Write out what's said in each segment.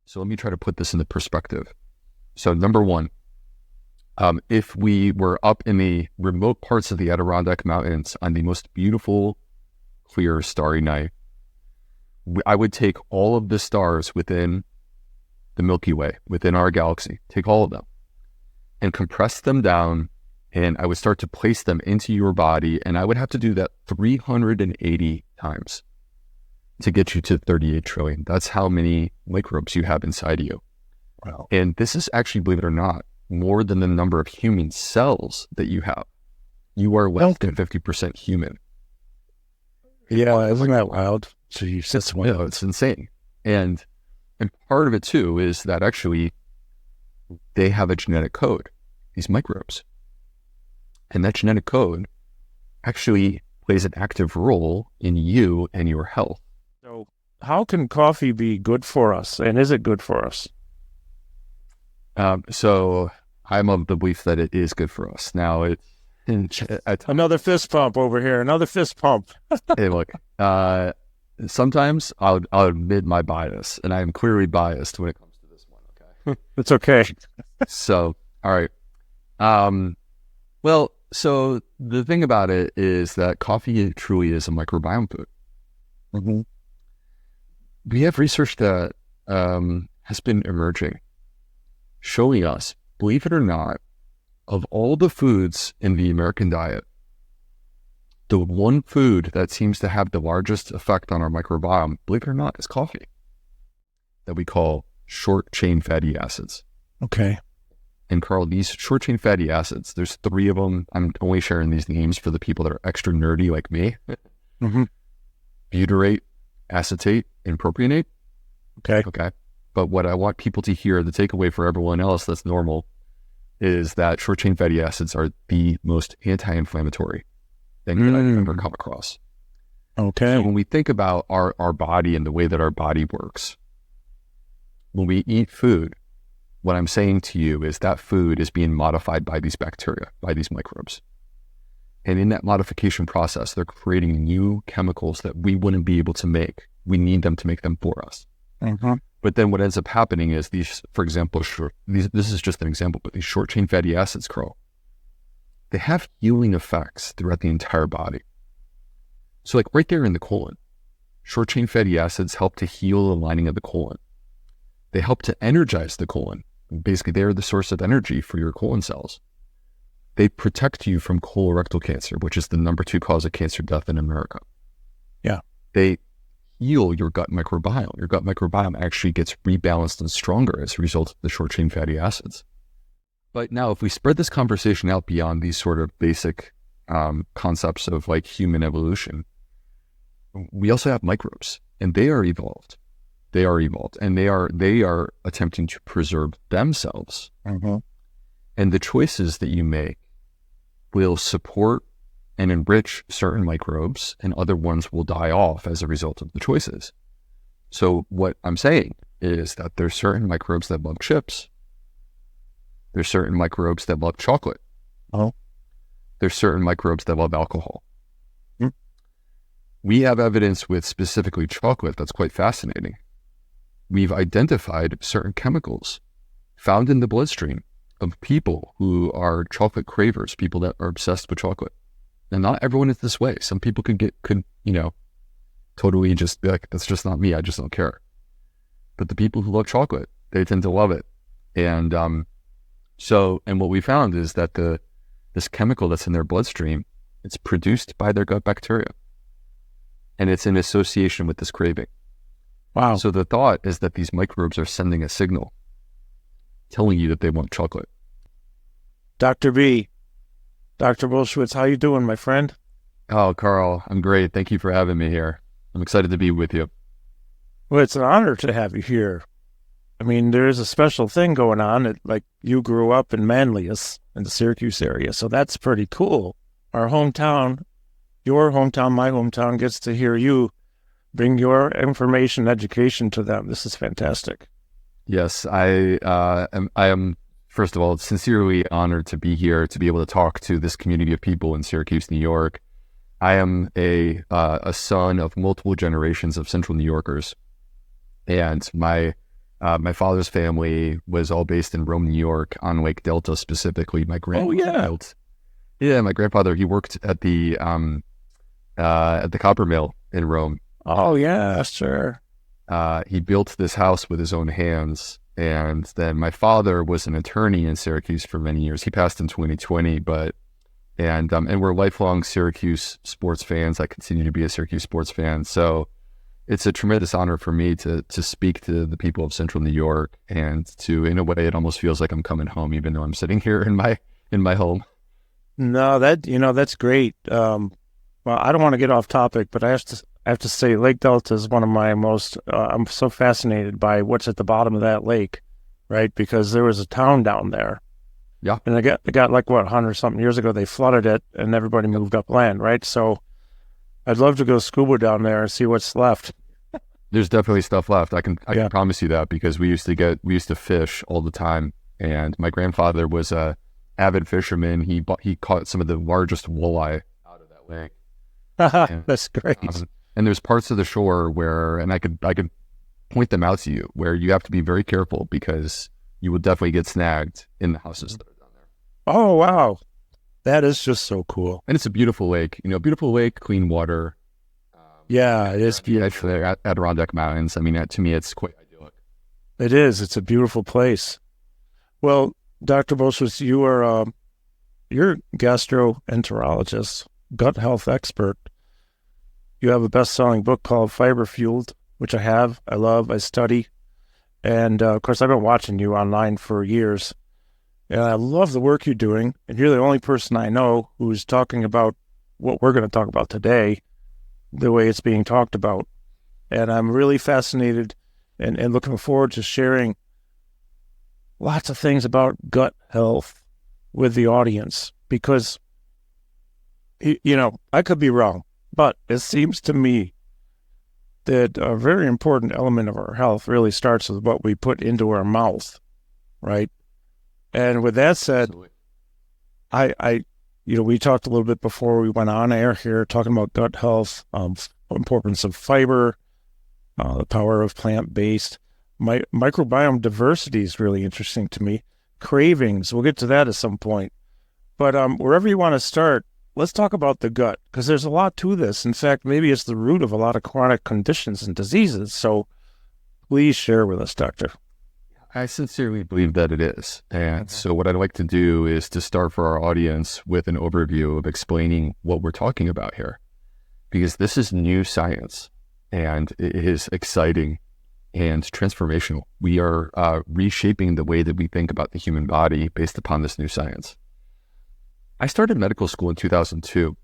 So let me try to put this into perspective. So number one, if we were up in the remote parts of the Adirondack Mountains on the most beautiful, clear, starry night, I would take all of the stars within the Milky Way, within our galaxy, take all of them and compress them down, and I would start to place them into your body, and I would have to do that 380 times to get you to 38 trillion. That's how many microbes you have inside of you. Wow. And this is actually, believe it or not, more than the number of human cells that you have. You are less than 50% human. Yeah, isn't that wild? Jeez, that's wild. Yeah, it's insane. And part of it too is that actually they have a genetic code, these microbes. And that genetic code actually plays an active role in you and your health. So how can coffee be good for us? And is it good for us? So I'm of the belief that it is good for us. Now, Another fist pump over here. Another fist pump. hey, look, sometimes I'll admit my bias, and I am clearly biased when it comes to this one. Okay, It's okay. So, all right. Well, so the thing about it is that coffee truly is a microbiome food. Mm-hmm. We have research that has been emerging, showing us, believe it or not, of all the foods in the American diet, the one food that seems to have the largest effect on our microbiome, believe it or not, is coffee, that we call short-chain fatty acids. Okay. And Carl, these short-chain fatty acids, there's 3 of them. I'm only sharing these names for the people that are extra nerdy like me. Mm-hmm. Butyrate, acetate, and propionate. Okay. But what I want people to hear, the takeaway for everyone else that's normal, is that short-chain fatty acids are the most anti-inflammatory thing that I've ever come across. Okay. So when we think about our body and the way that our body works, when we eat food, what I'm saying to you is that food is being modified by these bacteria, by these microbes. And in that modification process, they're creating new chemicals that we wouldn't be able to make. We need them to make them for us. Mm-hmm. But then what ends up happening is these, for example, this is just an example, but these short-chain fatty acids, Carl, they have healing effects throughout the entire body. So like right there in the colon, short-chain fatty acids help to heal the lining of the colon. They help to energize the colon. Basically, they're the source of energy for your colon cells. They protect you from colorectal cancer, which is the number 2 cause of cancer death in America. Yeah. They heal your gut microbiome. Your gut microbiome actually gets rebalanced and stronger as a result of the short-chain fatty acids. But now, if we spread this conversation out beyond these sort of basic concepts of like human evolution, we also have microbes, and they are evolved. They are evolved, and they are attempting to preserve themselves. Mm-hmm. And the choices that you make will support and enrich certain microbes, and other ones will die off as a result of the choices. So what I'm saying is that there's certain microbes that love chips. There's certain microbes that love chocolate. Oh. There's certain microbes that love alcohol. We have evidence with specifically chocolate that's quite fascinating. We've identified certain chemicals found in the bloodstream of people who are chocolate cravers, people that are obsessed with chocolate. And not everyone is this way. Some people could totally just be like, that's just not me. I just don't care. But the people who love chocolate, they tend to love it. And and what we found is that this chemical that's in their bloodstream, it's produced by their gut bacteria. And it's in association with this craving. Wow. So the thought is that these microbes are sending a signal telling you that they want chocolate. Dr. Bulsiewicz, how you doing, my friend? Oh, Carl, I'm great. Thank you for having me here. I'm excited to be with you. Well, it's an honor to have you here. I mean, there is a special thing going on. Like you grew up in Manlius in the Syracuse area, so that's pretty cool. Our hometown, your hometown, my hometown gets to hear you bring your information, education to them. This is fantastic. Yes, I am, first of all, sincerely honored to be here, to be able to talk to this community of people in Syracuse, New York. I am a son of multiple generations of Central New Yorkers, and my My father's family was all based in Rome, New York, on Lake Delta specifically. My grandfather my grandfather, he worked at the copper mill in Rome. Oh, yeah, sure. He built this house with his own hands. And then my father was an attorney in Syracuse for many years. He passed in 2020, and we're lifelong Syracuse sports fans. I continue to be a Syracuse sports fan. So it's a tremendous honor for me to speak to the people of Central New York, and to, in a way, it almost feels like I'm coming home, even though I'm sitting here in my home. No, that's great. Well, I don't want to get off topic, but I have to say Lake Delta is one of my most, I'm so fascinated by what's at the bottom of that lake, right? Because there was a town down there. Yeah. And they got like, 100 something years ago, they flooded it and everybody moved upland, right? So I'd love to go scuba down there and see what's left. There's definitely stuff left. I can promise you that, because we used to fish all the time. And my grandfather was a avid fisherman. He caught some of the largest walleye out of that lake. That's great. And there's parts of the shore where, and I could point them out to you, where you have to be very careful, because you will definitely get snagged in the houses that are down there. Oh, wow. That is just so cool. And it's a beautiful lake, clean water. Yeah, it is beautiful. Adirondack Mountains. I mean, to me, it's quite idyllic. It is. It's a beautiful place. Well, Dr. Bulsiewicz, you're a gastroenterologist, gut health expert. You have a best-selling book called Fiber Fueled, which I have, I love, I study. And, of course, I've been watching you online for years. And I love the work you're doing. And you're the only person I know who's talking about what we're going to talk about today, the way it's being talked about. And I'm really fascinated and looking forward to sharing lots of things about gut health with the audience, because, I could be wrong, but it seems to me that a very important element of our health really starts with what we put into our mouth, right? And with that said, absolutely. We talked a little bit before we went on air here, talking about gut health, importance of fiber, the power of plant-based. Microbiome diversity is really interesting to me. Cravings, we'll get to that at some point. But wherever you want to start, let's talk about the gut, because there's a lot to this. In fact, maybe it's the root of a lot of chronic conditions and diseases. So please share with us, Doctor. I sincerely believe that it is. And so what I'd like to do is to start for our audience with an overview of explaining what we're talking about here, because this is new science and it is exciting and transformational. We are reshaping the way that we think about the human body based upon this new science. I started medical school in 2002,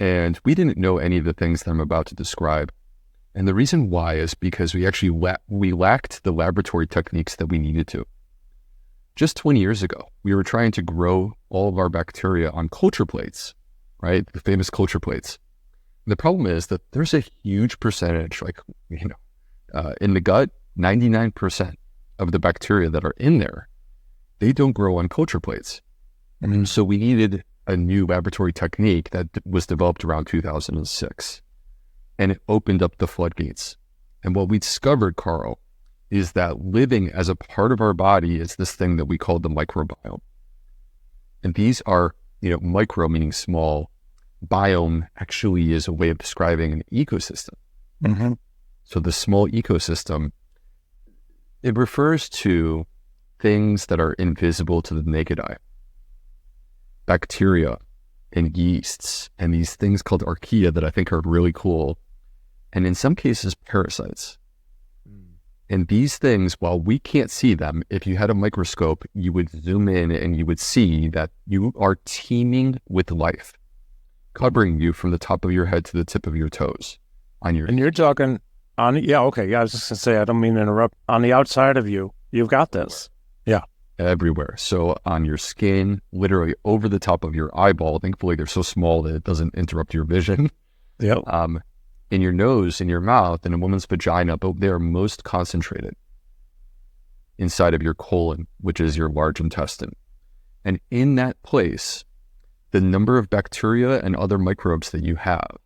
and we didn't know any of the things that I'm about to describe. And the reason why is because we actually we lacked the laboratory techniques that we needed to. Just 20 years ago, we were trying to grow all of our bacteria on culture plates, right? The famous culture plates. And the problem is that there's a huge percentage, in the gut, 99% of the bacteria that are in there, they don't grow on culture plates. And so we needed a new laboratory technique that was developed around 2006. And it opened up the floodgates. And what we discovered, Carl, is that living as a part of our body is this thing that we call the microbiome. And these are, micro meaning small. Biome actually is a way of describing an ecosystem. Mm-hmm. So the small ecosystem, it refers to things that are invisible to the naked eye. Bacteria and yeasts and these things called archaea that I think are really cool. And in some cases, parasites. And these things, while we can't see them, if you had a microscope, you would zoom in and you would see that you are teeming with life, covering you from the top of your head to the tip of your toes. And you're talking on, I was just going to say, I don't mean to interrupt, on the outside of you, you've got this. Yeah. Everywhere. So on your skin, literally over the top of your eyeball. Thankfully, they're so small that it doesn't interrupt your vision. Yep. In your nose, in your mouth, in a woman's vagina, but they're most concentrated inside of your colon, which is your large intestine. And in that place, the number of bacteria and other microbes that you have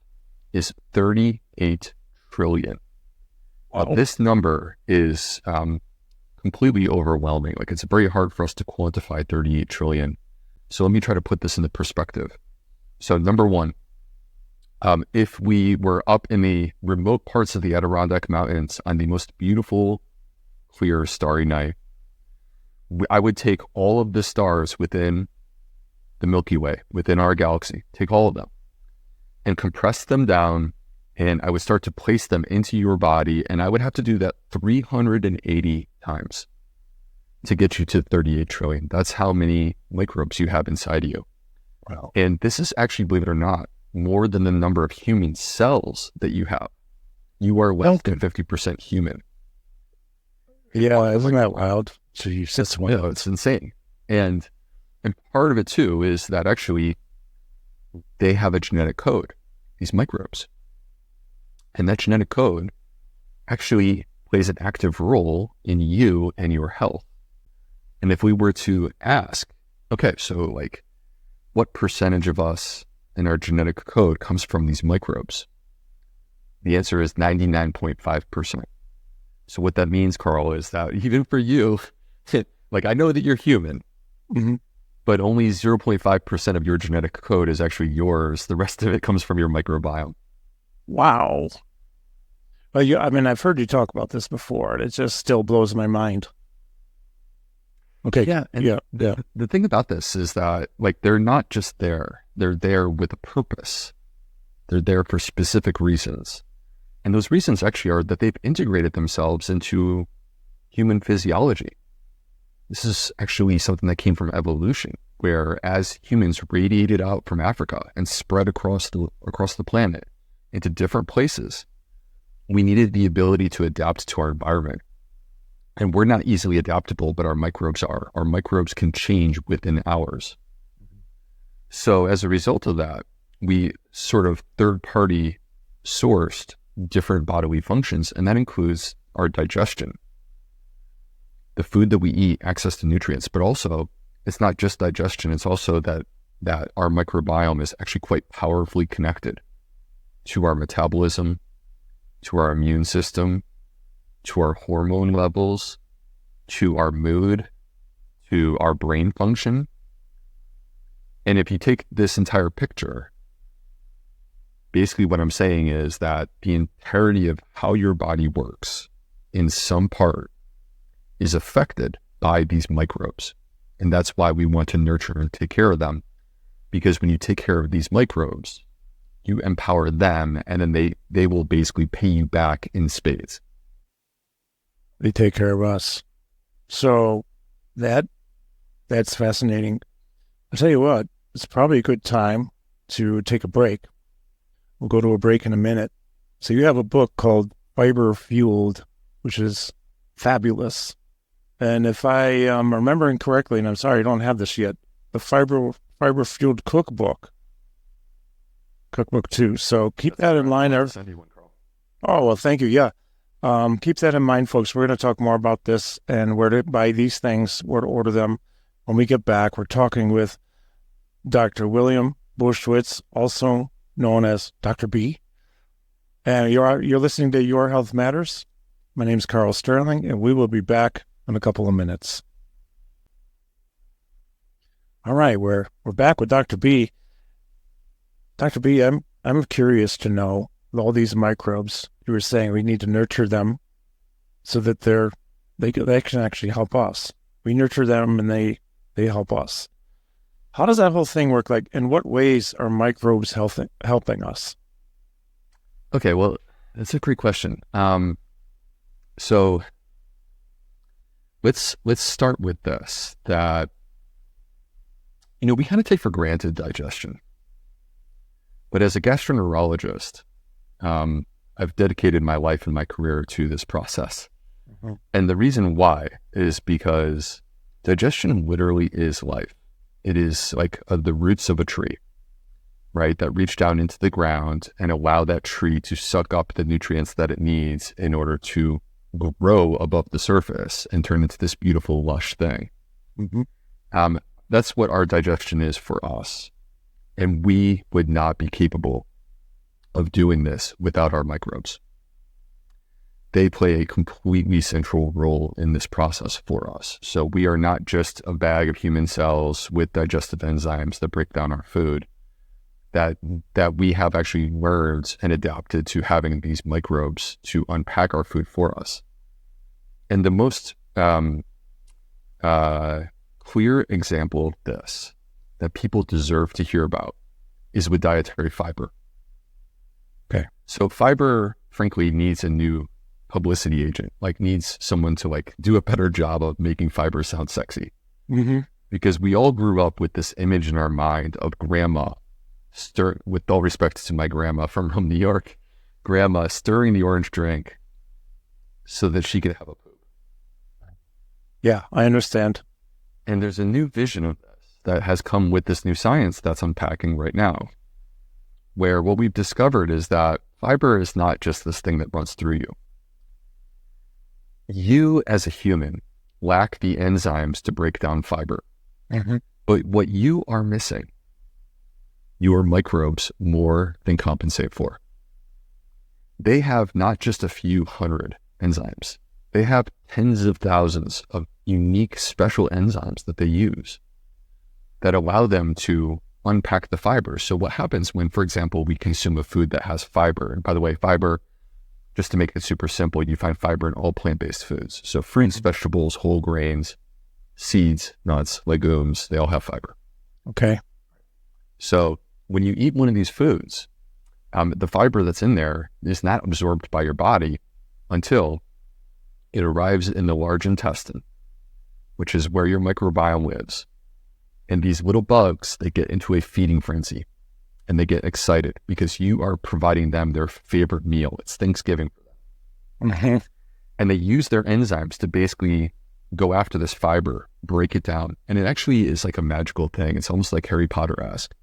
is 38 trillion. Wow. This number is completely overwhelming. Like, it's very hard for us to quantify 38 trillion. So let me try to put this into perspective. So number one, if we were up in the remote parts of the Adirondack Mountains on the most beautiful, clear, starry night, I would take all of the stars within the Milky Way, within our galaxy, take all of them and compress them down, and I would start to place them into your body, and I would have to do that 380 times to get you to 38 trillion. That's how many microbes you have inside you. Wow. And this is actually, believe it or not, more than the number of human cells that you have. You are less than 50% human. Yeah, isn't that wild? Jeez, that's wild. Yeah, it's insane. And part of it too is that actually they have a genetic code, these microbes. And that genetic code actually plays an active role in you and your health. And if we were to ask, okay, so like, what percentage of us in our genetic code comes from these microbes? The answer is 99.5%. So what that means, Carl, is that even for you, like, I know that you're human, but only 0.5% of your genetic code is actually yours. The rest of it comes from your microbiome. Wow. Well, I mean, I've heard you talk about this before, and it just still blows my mind. Okay. Yeah. And the thing about this is that, like, they're not just there. They're there with a purpose. They're there for specific reasons. And those reasons actually are that they've integrated themselves into human physiology. This is actually something that came from evolution, where as humans radiated out from Africa and spread across the planet into different places, we needed the ability to adapt to our environment. And we're not easily adaptable, but our microbes are. Our microbes can change within hours. So as a result of that, we sort of third-party sourced different bodily functions, and that includes our digestion, the food that we eat, access to nutrients, but also it's not just digestion, it's also that our microbiome is actually quite powerfully connected to our metabolism, to our immune system, to our hormone levels, to our mood, to our brain function. And if you take this entire picture, basically what I'm saying is that the entirety of how your body works in some part is affected by these microbes. And that's why we want to nurture and take care of them. Because when you take care of these microbes, you empower them, and then they will basically pay you back in spades. They take care of us. So that's fascinating. I'll tell you what, it's probably a good time to take a break. We'll go to a break in a minute. So you have a book called Fiber Fueled, which is fabulous. And if I am remembering correctly, and I'm sorry I don't have this yet, the Fiber Fueled cookbook too. So keep that in mind. Oh, well, thank you. Yeah. Keep that in mind, folks. We're going to talk more about this and where to buy these things, where to order them. When we get back, we're talking with Dr. William Bulsiewicz, also known as Dr. B. And you're listening to Your Health Matters. My name is Carl Sterling, and we will be back in a couple of minutes. All right, we're back with Dr. B. Dr. B, I'm curious to know, all these microbes, you were saying we need to nurture them so that they can actually help us. We nurture them and they help us. How does that whole thing work? Like, in what ways are microbes helping us? Okay, well, that's a great question. So let's start with this, that, we kind of take for granted digestion. But as a gastroenterologist, I've dedicated my life and my career to this process. Mm-hmm. And the reason why is because digestion literally is life. It is like the roots of a tree, right? That reach down into the ground and allow that tree to suck up the nutrients that it needs in order to grow above the surface and turn into this beautiful, lush thing. Mm-hmm. That's what our digestion is for us. And we would not be capable of doing this without our microbes. they play a completely central role in this process for us. So we are not just a bag of human cells with digestive enzymes that break down our food, that we have actually learned and adapted to having these microbes to unpack our food for us. And the most clear example of this that people deserve to hear about is with dietary fiber. Okay. So fiber, frankly, needs a new publicity agent, like needs someone to like do a better job of making fiber sound sexy. Mm-hmm. Because we all grew up with this image in our mind of grandma, with all respect to my grandma from New York, grandma stirring the orange drink so that she could have a poop. Yeah, I understand. And there's a new vision of this that has come with this new science that's unpacking right now, where what we've discovered is that fiber is not just this thing that runs through you. You as a human lack the enzymes to break down fiber. Mm-hmm. But what you are missing, your microbes more than compensate for. They have not just a few hundred enzymes. They have tens of thousands of unique special enzymes that they use that allow them to unpack the fiber. So what happens when, for example, we consume a food that has fiber, and by the way, fiber, just to make it super simple, you find fiber in all plant-based foods. So fruits, vegetables, whole grains, seeds, nuts, legumes, they all have fiber. Okay. So when you eat one of these foods, the fiber that's in there is not absorbed by your body until it arrives in the large intestine, which is where your microbiome lives. And these little bugs, they get into a feeding frenzy and they get excited because you are providing them their favorite meal. It's Thanksgiving for them. Mm-hmm. And they use their enzymes to basically go after this fiber, break it down. And it actually is like a magical thing. It's almost like Harry Potter-esque,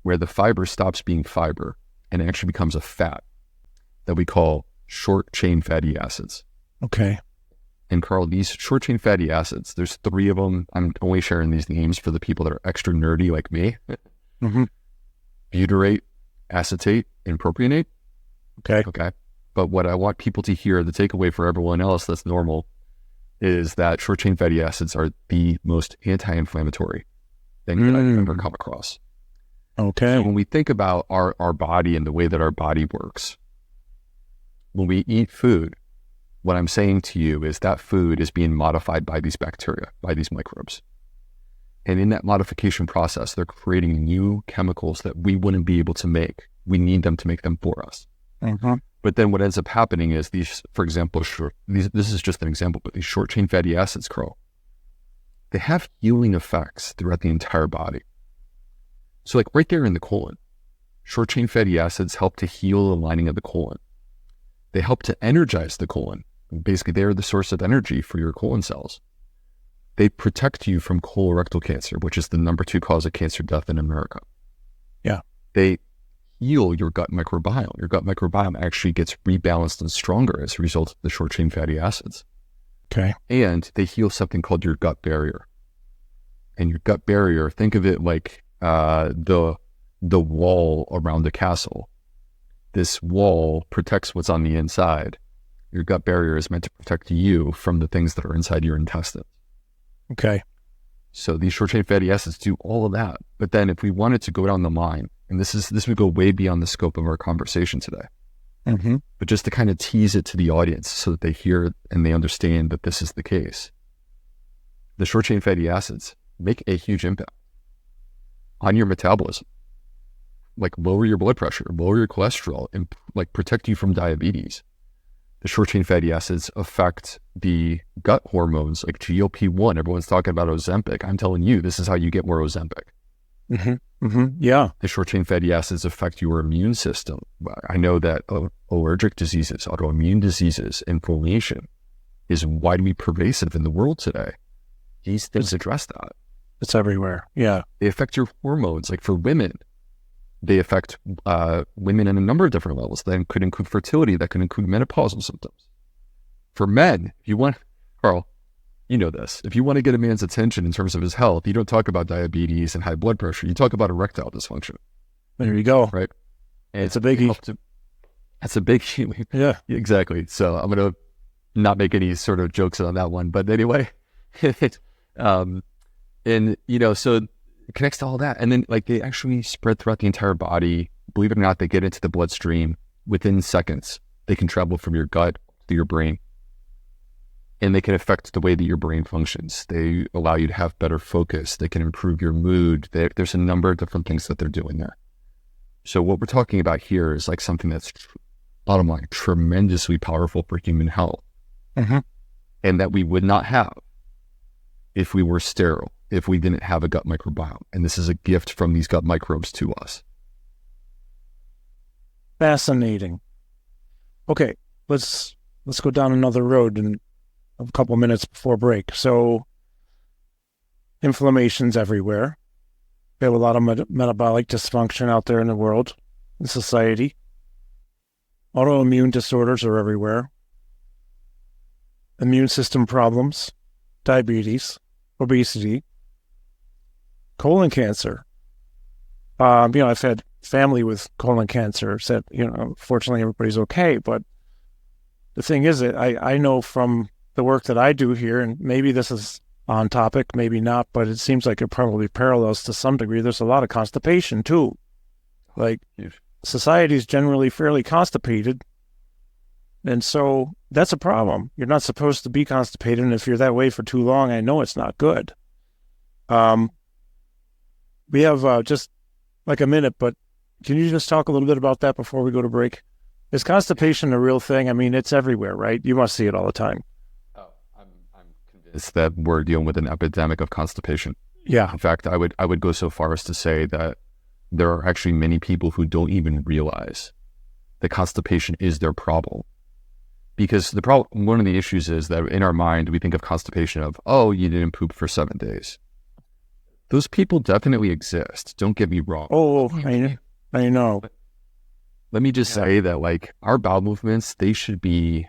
where the fiber stops being fiber and it actually becomes a fat that we call short-chain fatty acids. Okay. And Carl, these short-chain fatty acids, there's 3 of them. I'm only sharing these names for the people that are extra nerdy like me. Mm-hmm. Butyrate, acetate, and propionate. Okay. But what I want people to hear, the takeaway for everyone else that's normal, is that short-chain fatty acids are the most anti-inflammatory thing that I've ever come across. Okay. So when we think about our body and the way that our body works, when we eat food, what I'm saying to you is that food is being modified by these bacteria, by these microbes. And in that modification process, they're creating new chemicals that we wouldn't be able to make. We need them to make them for us. Mm-hmm. But then what ends up happening is these, for example, this is just an example, but these short-chain fatty acids, Carl, they have healing effects throughout the entire body. So like right there in the colon, short-chain fatty acids help to heal the lining of the colon. They help to energize the colon. Basically, they're the source of energy for your colon cells. They protect you from colorectal cancer, which is the number 2 cause of cancer death in America. Yeah. They heal your gut microbiome. Your gut microbiome actually gets rebalanced and stronger as a result of the short-chain fatty acids. Okay. And they heal something called your gut barrier. And your gut barrier, think of it like the wall around a castle. This wall protects what's on the inside. Your gut barrier is meant to protect you from the things that are inside your intestines. Okay. So these short-chain fatty acids do all of that. But then if we wanted to go down the line, and this would go way beyond the scope of our conversation today, Mm-hmm. but just to kind of tease it to the audience so that they hear and they understand that this is the case. The short-chain fatty acids make a huge impact on your metabolism, like lower your blood pressure, lower your cholesterol, and like protect you from diabetes. The short-chain fatty acids affect the gut hormones like GLP-1. Everyone's talking about Ozempic. I'm telling you, this is how you get more Ozempic. Mm-hmm. Mm-hmm. Yeah. The short-chain fatty acids affect your immune system. I know that allergic diseases, autoimmune diseases, inflammation is widely pervasive in the world today. These things address that. It's everywhere. Yeah. They affect your hormones. Like for women, they affect women in a number of different levels. That could include fertility. That could include menopausal symptoms. For men, if you want, Carl, you know this. If you want to get a man's attention in terms of his health, you don't talk about diabetes and high blood pressure. You talk about erectile dysfunction. There you go. Right. And it's a biggie. That's a big Yeah. exactly. So I'm gonna not make any sort of jokes on that one, but anyway, um, and so it connects to all that, and then like they actually spread throughout the entire body. Believe it or not, they get into the bloodstream within seconds. They can travel from your gut to your brain, and they can affect the way that your brain functions. They allow you to have better focus. They can improve your mood. There's a number of different things that they're doing there. So what we're talking about here is like something that's bottom line tremendously powerful for human health, and that we would not have if we were sterile, if we didn't have a gut microbiome. And this is a gift from these gut microbes to us. Fascinating. Okay, let's go down another road in a couple minutes before break. So inflammation's everywhere. We have a lot of metabolic dysfunction out there in the world, in society. Autoimmune disorders are everywhere. Immune system problems, diabetes, obesity, colon cancer. I've had family with colon cancer. Said, fortunately everybody's okay. But the thing is that I know from the work that I do here, and maybe this is on topic, maybe not, but it seems like it probably parallels to some degree. There's a lot of constipation too. Like society is generally fairly constipated. And so that's a problem. You're not supposed to be constipated. And if you're that way for too long, I know it's not good. We have just like a minute, but can you just talk a little bit about that before we go to break? Is constipation a real thing? I mean, it's everywhere, right? You must see it all the time. Oh, I'm convinced that we're dealing with an epidemic of constipation. Yeah. In fact, I would go so far as to say that there are actually many people who don't even realize that constipation is their problem. Because one of the issues is that in our mind, we think of constipation of, oh, you didn't poop for 7 days. Those people definitely exist. Don't get me wrong. Oh, I know. Let me just say that like our bowel movements, they should be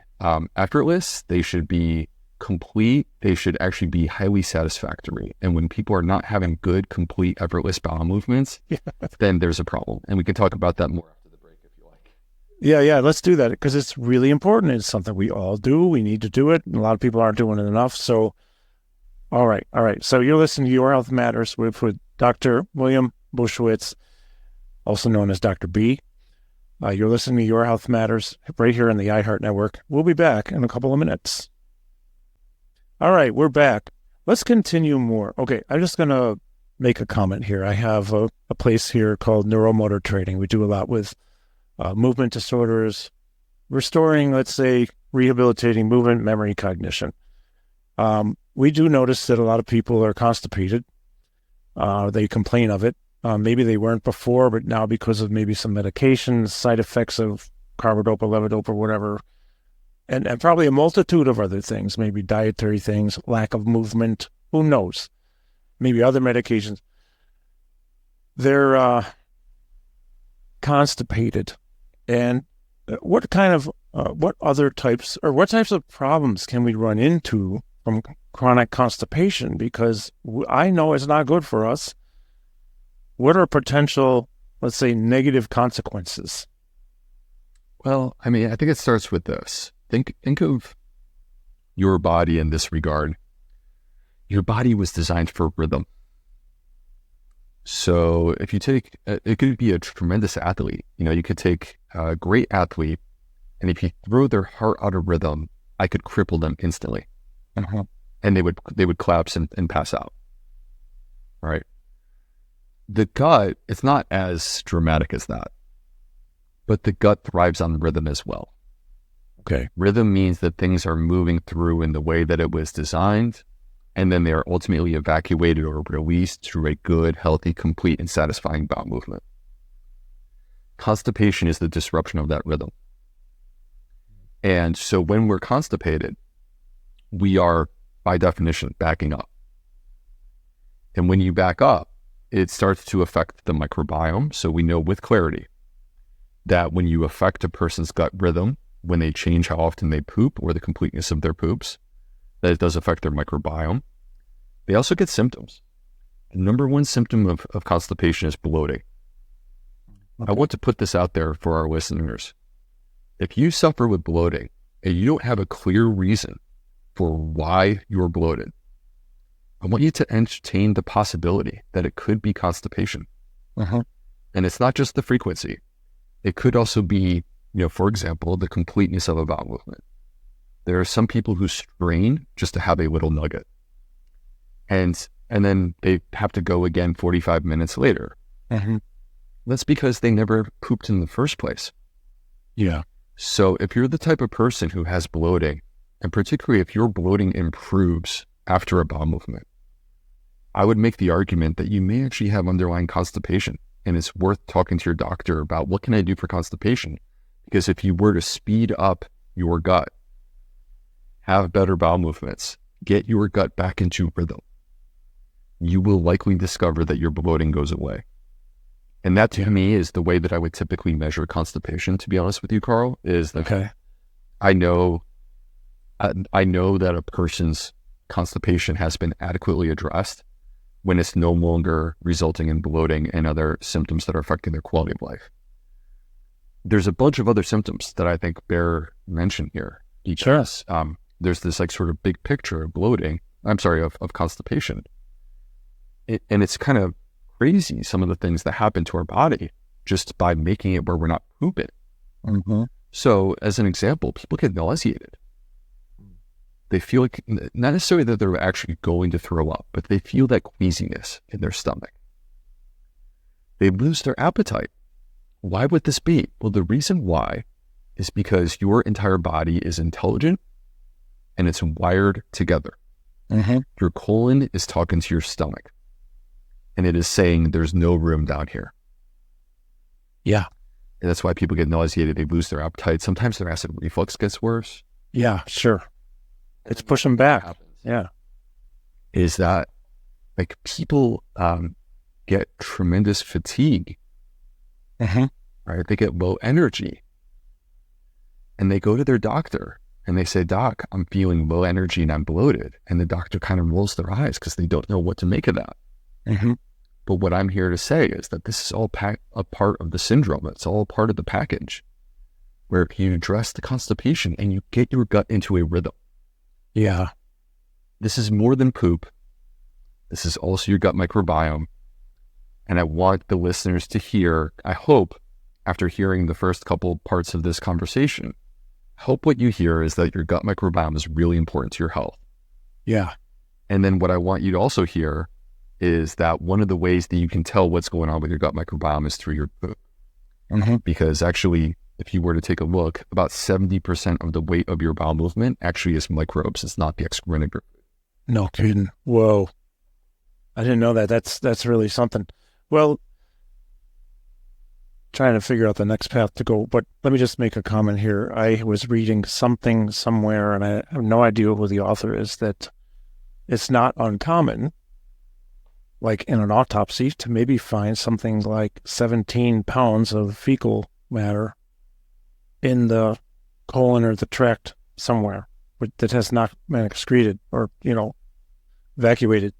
effortless. They should be complete. They should actually be highly satisfactory. And when people are not having good, complete, effortless bowel movements, then there's a problem. And we can talk about that more after the break if you like. Yeah, let's do that because it's really important. It's something we all do. We need to do it. And a lot of people aren't doing it enough. So, all right. So you're listening to Your Health Matters with Dr. William Bulsiewicz, also known as Dr. B. You're listening to Your Health Matters right here on the iHeart Network. We'll be back in a couple of minutes. All right, we're back. Let's continue more. Okay, I'm just going to make a comment here. I have a place here called neuromotor training. We do a lot with movement disorders, restoring, let's say, rehabilitating movement, memory, cognition. We do notice that a lot of people are constipated. They complain of it. Maybe they weren't before, but now because of maybe some medications, side effects of carbidopa, levodopa, or whatever, and probably a multitude of other things, maybe dietary things, lack of movement, who knows? Maybe other medications. They're constipated. And what types of problems can we run into from chronic constipation? Because I know it's not good for us. What are potential, let's say, negative consequences? Well, I mean, I think it starts with this. Think of your body in this regard. Your body was designed for rhythm. So if you take, it could be a tremendous athlete. You could take a great athlete, and if you throw their heart out of rhythm, I could cripple them instantly. And they would collapse and pass out. Right? The gut, it's not as dramatic as that, but the gut thrives on rhythm as well. Okay. Rhythm means that things are moving through in the way that it was designed, and then they are ultimately evacuated or released through a good, healthy, complete, and satisfying bowel movement. Constipation is the disruption of that rhythm. And so when we're constipated, we are, by definition, backing up. And when you back up, it starts to affect the microbiome. So we know with clarity that when you affect a person's gut rhythm, when they change how often they poop or the completeness of their poops, that it does affect their microbiome. They also get symptoms. The number one symptom of constipation is bloating. Okay. I want to put this out there for our listeners. If you suffer with bloating and you don't have a clear reason for why you're bloated, I want you to entertain the possibility that it could be constipation. Uh-huh. And it's not just the frequency. It could also be, for example, the completeness of a bowel movement. There are some people who strain just to have a little nugget. And then they have to go again 45 minutes later. Mm-hmm. That's because they never pooped in the first place. Yeah. So if you're the type of person who has bloating, and particularly if your bloating improves after a bowel movement, I would make the argument that you may actually have underlying constipation, and it's worth talking to your doctor about what can I do for constipation? Because if you were to speed up your gut, have better bowel movements, get your gut back into rhythm, you will likely discover that your bloating goes away. And that to me is the way that I would typically measure constipation, to be honest with you, Carl, is that Okay. I know that a person's constipation has been adequately addressed when it's no longer resulting in bloating and other symptoms that are affecting their quality of life. There's a bunch of other symptoms that I think bear mention here. Because, there's this sort of big picture of bloating, of constipation. And it's kind of crazy, some of the things that happen to our body just by making it where we're not pooping. Mm-hmm. So as an example, people get nauseated. They feel like, not necessarily that they're actually going to throw up, but they feel that queasiness in their stomach. They lose their appetite. Why would this be? Well, the reason why is because your entire body is intelligent and it's wired together. Mm-hmm. Your colon is talking to your stomach and it is saying there's no room down here. Yeah. And that's why people get nauseated. They lose their appetite. Sometimes their acid reflux gets worse. Yeah, sure. It's pushing back. Yeah. Is that people get tremendous fatigue, Mm-hmm. right? They get low energy and they go to their doctor and they say, "Doc, I'm feeling low energy and I'm bloated." And the doctor kind of rolls their eyes because they don't know what to make of that. Mm-hmm. But what I'm here to say is that this is all a part of the syndrome. It's all part of the package where you address the constipation and you get your gut into a rhythm. Yeah. This is more than poop. This is also your gut microbiome. And I want the listeners to hear, I hope, after hearing the first couple parts of this conversation, I hope what you hear is that your gut microbiome is really important to your health. Yeah. And then what I want you to also hear is that one of the ways that you can tell what's going on with your gut microbiome is through your poop. Mm-hmm. Because actually, if you were to take a look, about 70% of the weight of your bowel movement actually is microbes. It's not the excrement of your food. No kidding. Whoa. I didn't know that. That's really something. Well, trying to figure out the next path to go, but let me just make a comment here. I was reading something somewhere, and I have no idea who the author is, that it's not uncommon, like in an autopsy, to maybe find something like 17 pounds of fecal matter in the colon or the tract somewhere that has not been excreted or, evacuated.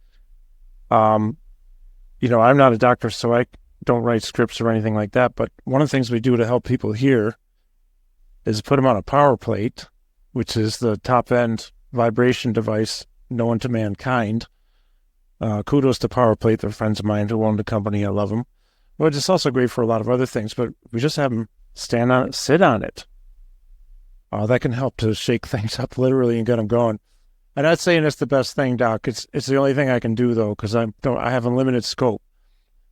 I'm not a doctor, so I don't write scripts or anything like that. But one of the things we do to help people here is put them on a power plate, which is the top end vibration device known to mankind. Kudos to Power Plate. They're friends of mine who own the company. I love them. But it's also great for a lot of other things. But we just have them stand on it, sit on it. That can help to shake things up literally and get them going. I'm not saying it's the best thing, Doc. It's the only thing I can do, though, because I have a limited scope.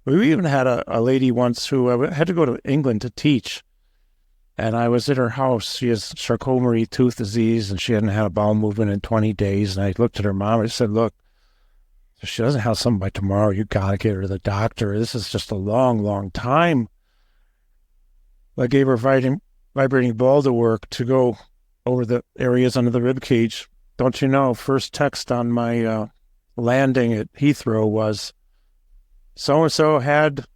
We even had a lady once who had to go to England to teach, and I was at her house. She has Charcot-Marie tooth disease, and she hadn't had a bowel movement in 20 days. And I looked at her mom and I said, "Look, if she doesn't have something by tomorrow, you got to get her to the doctor. This is just a long, long time." I gave her vibrating ball to work to go over the areas under the rib cage. Don't you know, first text on my landing at Heathrow was, "So-and-so had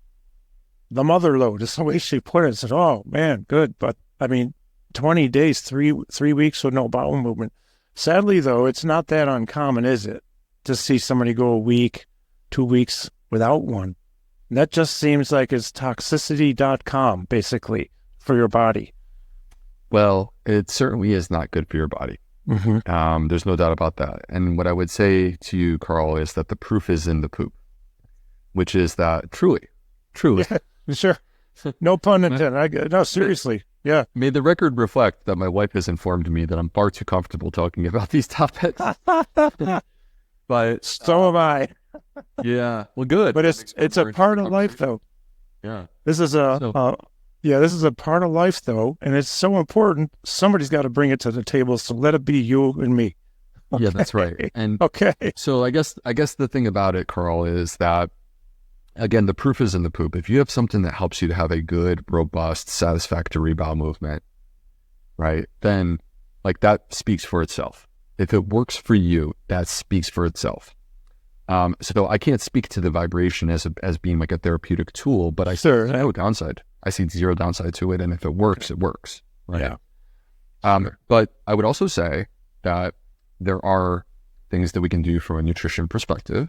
the mother load." It's the way she put it. I said, "Oh, man, good." But, 20 days, three weeks with no bowel movement. Sadly, though, it's not that uncommon, is it, to see somebody go a week, 2 weeks without one? And that just seems like it's toxicity.com, basically, for your body. Well, it certainly is not good for your body. There's no doubt about that. And what I would say to you, Carl, is that the proof is in the poop, which is that truly, Yeah, sure. No pun intended. No, seriously. Yeah. may the record reflect that my wife has informed me that I'm far too comfortable talking about these topics. But So am I. yeah, well, good. But it's a part of life, though. Yeah. This is this is a part of life, though, and it's so important. Somebody's got to bring it to the table, so let it be you and me. Yeah, that's right. And Okay. so I guess the thing about it, Carl, is that, again, the proof is in the poop. If you have something that helps you to have a good, robust, satisfactory bowel movement, right, then like that speaks for itself. If it works for you, that speaks for itself. So I can't speak to the vibration as being like a therapeutic tool, but I see no downside. I see zero downside to it, and if it works, it works. Right? Yeah. But I would also say that there are things that we can do from a nutrition perspective.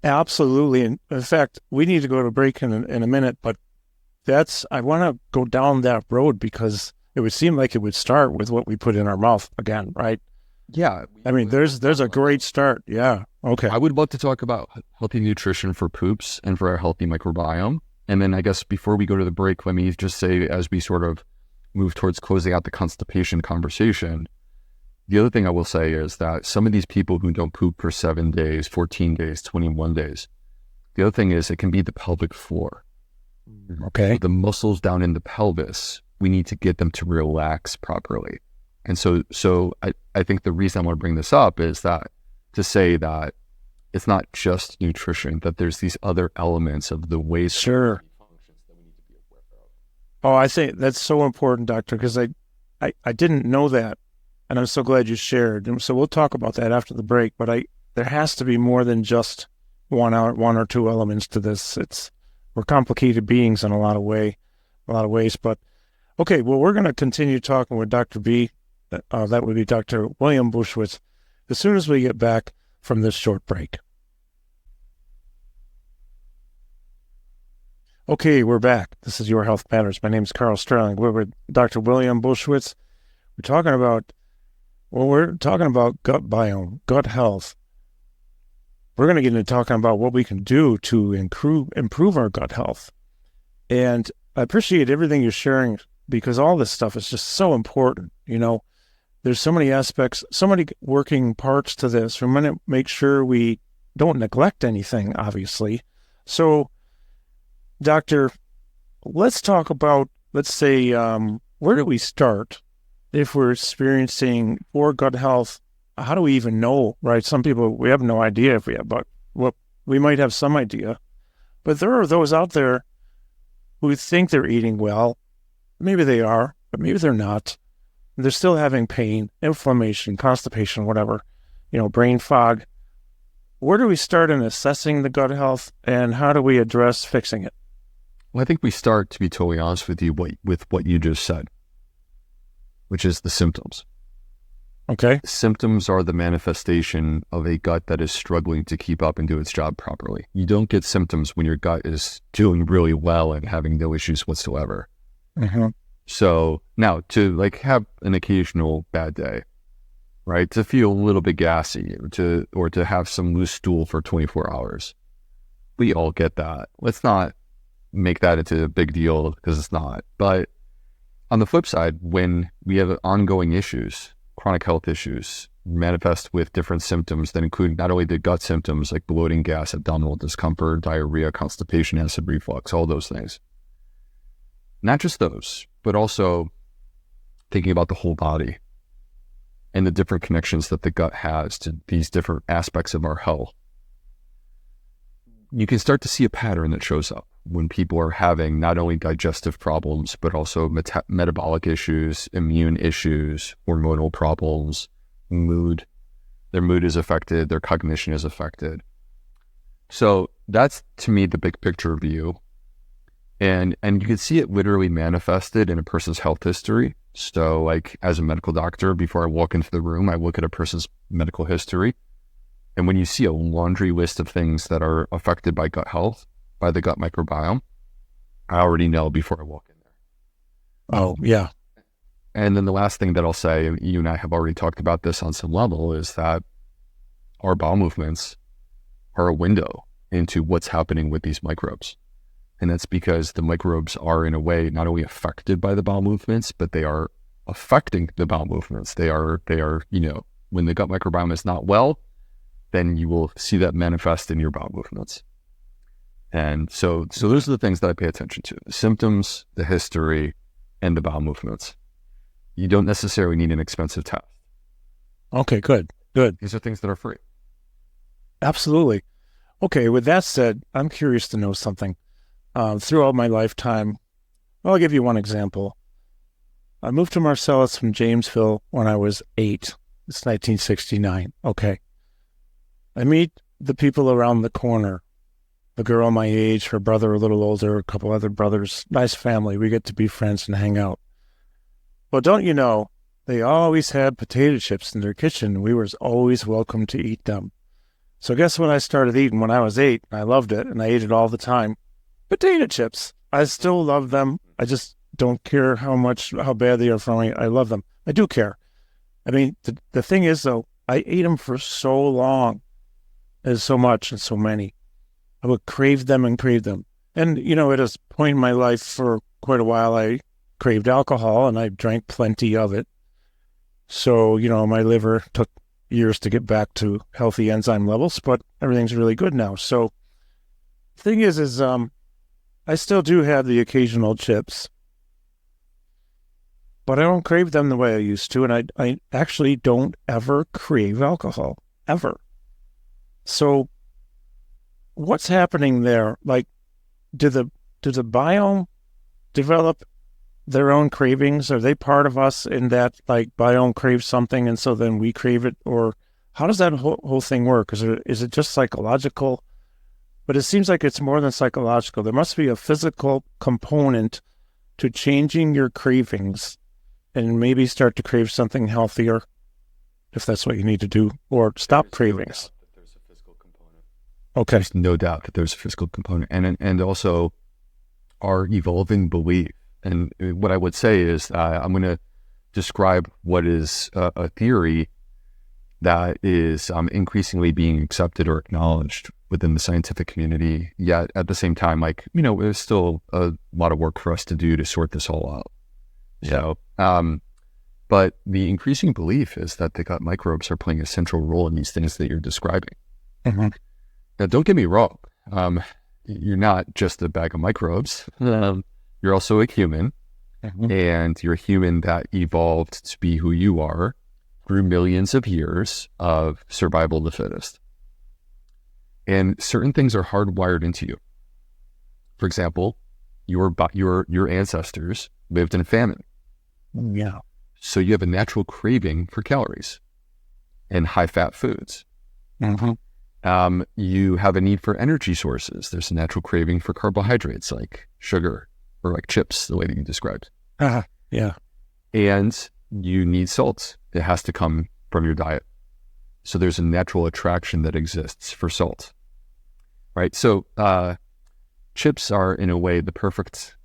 Absolutely. And in fact, we need to go to break in a minute, but I want to go down that road because it would seem like it would start with what we put in our mouth again, right? Yeah. I mean, there's a great start. Yeah. Okay. I would love to talk about healthy nutrition for poops and for a healthy microbiome. And then I guess before we go to the break, let me just say, as we sort of move towards closing out the constipation conversation, the other thing I will say is that some of these people who don't poop for 7 days, 14 days, 21 days, the other thing is it can be the pelvic floor. Okay. So the muscles down in the pelvis, we need to get them to relax properly. And so I think the reason I want to bring this up is that to say that it's not just nutrition, that there's these other elements of the ways Sure. functions that we need to be aware of. Oh, I think that's so important, Doctor, because I didn't know that. And I'm so glad you shared. And so we'll talk about that after the break, but there has to be more than just one or two elements to this. We're complicated beings in a lot of ways, but okay, well, we're going to continue talking with Dr. B. That would be Dr. William Bulsiewicz as soon as we get back from this short break. Okay, we're back. This is Your Health Matters. My name is Carl Sterling. We're with Dr. William Bulsiewicz. We're talking about gut biome, gut health. We're going to get into talking about what we can do to improve our gut health. And I appreciate everything you're sharing because all this stuff is just so important. You know, there's so many aspects, so many working parts to this. We want to make sure we don't neglect anything, obviously. So, Doctor, let's talk about, let's say, where do we start if we're experiencing poor gut health? How do we even know, right? Some people, we have no idea if we have, but we might have some idea. But there are those out there who think they're eating well. Maybe they are, but maybe they're not. They're still having pain, inflammation, constipation, whatever, brain fog. Where do we start in assessing the gut health, and how do we address fixing it? Well, I think we start, to be totally honest with you, with what you just said, which is the symptoms. Okay. Symptoms are the manifestation of a gut that is struggling to keep up and do its job properly. You don't get symptoms when your gut is doing really well and having no issues whatsoever. Mm-hmm. So now to have an occasional bad day, right? To feel a little bit gassy or to have some loose stool for 24 hours. We all get that. Let's not make that into a big deal because it's not. But on the flip side, when we have ongoing issues, chronic health issues, manifest with different symptoms that include not only the gut symptoms like bloating, gas, abdominal discomfort, diarrhea, constipation, acid reflux, all those things. Not just those, but also thinking about the whole body and the different connections that the gut has to these different aspects of our health. You can start to see a pattern that shows up when people are having not only digestive problems, but also metabolic issues, immune issues, hormonal problems, mood. Their mood is affected, their cognition is affected. So that's, to me, the big picture view. And you can see it literally manifested in a person's health history. So as a medical doctor, before I walk into the room, I look at a person's medical history. And when you see a laundry list of things that are affected by gut health, by the gut microbiome, I already know before I walk in there. Oh, yeah. And then the last thing that I'll say, and you and I have already talked about this on some level, is that our bowel movements are a window into what's happening with these microbes. And that's because the microbes are in a way not only affected by the bowel movements, but they are affecting the bowel movements. They are, when the gut microbiome is not well, then you will see that manifest in your bowel movements. And so those are the things that I pay attention to: the symptoms, the history, and the bowel movements. You don't necessarily need an expensive test. Okay, good. These are things that are free. Absolutely. Okay, with that said, I'm curious to know something. Throughout my lifetime, I'll give you one example. I moved to Marcellus from Jamesville when I was 8. It's 1969. Okay. I meet the people around the corner. The girl my age, her brother a little older, a couple other brothers. Nice family. We get to be friends and hang out. Well, don't you know, they always had potato chips in their kitchen. We were always welcome to eat them. So guess what I started eating when I was 8? I loved it, and I ate it all the time. Potato chips. I still love them. I just don't care how bad they are for me. I love them. I do care. I mean, the thing is, though, I ate them for so long. There's so much and so many. I would crave them and crave them. And, at a point in my life for quite a while, I craved alcohol, and I drank plenty of it. So, my liver took years to get back to healthy enzyme levels, but everything's really good now. So the thing is I still do have the occasional chips, but I don't crave them the way I used to, and I actually don't ever crave alcohol, ever. So what's happening there? Like, do the biome develop their own cravings? Are they part of us in that, like, biome craves something and so then we crave it? Or how does that whole thing work? Is it just psychological? But it seems like it's more than psychological. There must be a physical component to changing your cravings and maybe start to crave something healthier, if that's what you need to do, or stop cravings. There's a physical component. Okay. There's no doubt that there's a physical component, and also our evolving belief. And what I would say is I'm going to describe what is a theory that is increasingly being accepted or acknowledged within the scientific community. Yet at the same time, there's still a lot of work for us to do to sort this all out. Yeah. So, but the increasing belief is that the gut microbes are playing a central role in these things that you're describing. Mm-hmm. Now, don't get me wrong. You're not just a bag of microbes. You're also a human, and you're a human that evolved to be who you are through millions of years of survival of the fittest. And certain things are hardwired into you. For example, your ancestors lived in famine. Yeah. So you have a natural craving for calories and high-fat foods. Mm-hmm. You have a need for energy sources. There's a natural craving for carbohydrates like sugar or like chips, the way that you described. Yeah. And you need salt. It has to come from your diet. So there's a natural attraction that exists for salt, right? So chips are, in a way, the perfect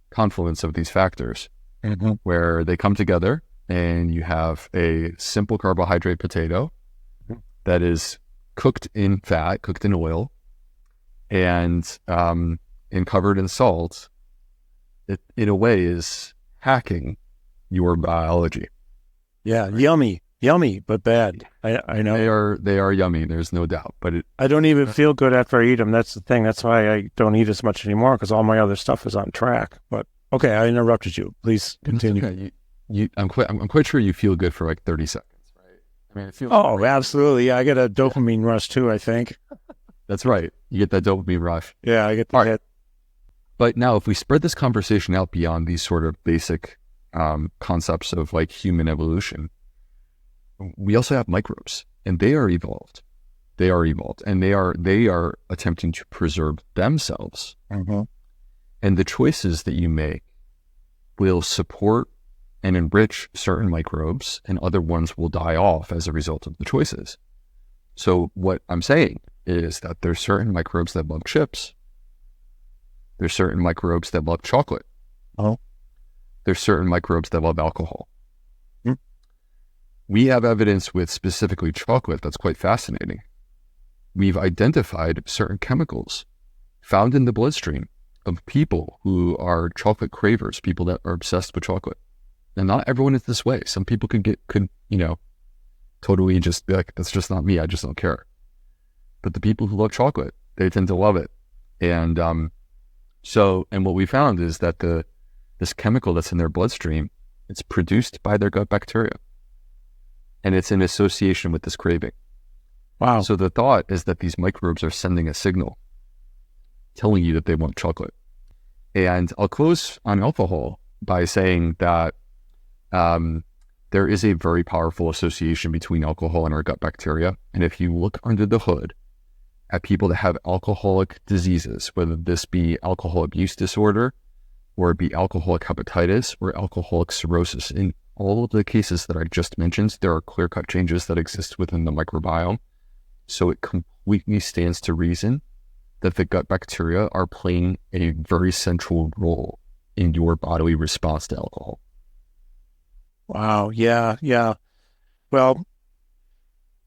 confluence of these factors, where they come together and you have a simple carbohydrate potato that is cooked in fat, cooked in oil, and covered in salt. It, in a way, is hacking your biology. Yeah, yummy, but bad. I know They are yummy. There's no doubt. But I don't even feel good after I eat them. That's the thing. That's why I don't eat as much anymore, because all my other stuff is on track. But okay, I interrupted you. Please continue. Okay. I'm quite sure you feel good for like 30 seconds, right? I mean, it feels great. Absolutely. Yeah, I get a dopamine rush too, I think. That's right. You get that dopamine rush. Yeah, I get the hit. But now, if we spread this conversation out beyond these sort of basic concepts of like human evolution, we also have microbes, and they are evolved. And they are attempting to preserve themselves. And the choices that you make will support and enrich certain microbes, and other ones will die off as a result of the choices. So what I'm saying is that there's certain microbes that love chips. There's certain microbes that love chocolate. Oh. There's certain microbes that love alcohol. we have evidence with specifically chocolate that's quite fascinating. We've identified certain chemicals found in the bloodstream of people who are chocolate cravers, people that are obsessed with chocolate. And not everyone is this way. Some people could totally just be like, that's just not me. I just don't care. But the people who love chocolate, they tend to love it. And and what we found is that this chemical that's in their bloodstream, it's produced by their gut bacteria. And it's in association with this craving. Wow. So the thought is that these microbes are sending a signal telling you that they want chocolate. And I'll close on alcohol by saying that there is a very powerful association between alcohol and our gut bacteria. And if you look under the hood at people that have alcoholic diseases, whether this be alcohol abuse disorder, or it be alcoholic hepatitis, or alcoholic cirrhosis, in all of the cases that I just mentioned, there are clear-cut changes that exist within the microbiome. So it completely stands to reason that the gut bacteria are playing a very central role in your bodily response to alcohol. Wow. Yeah. Well,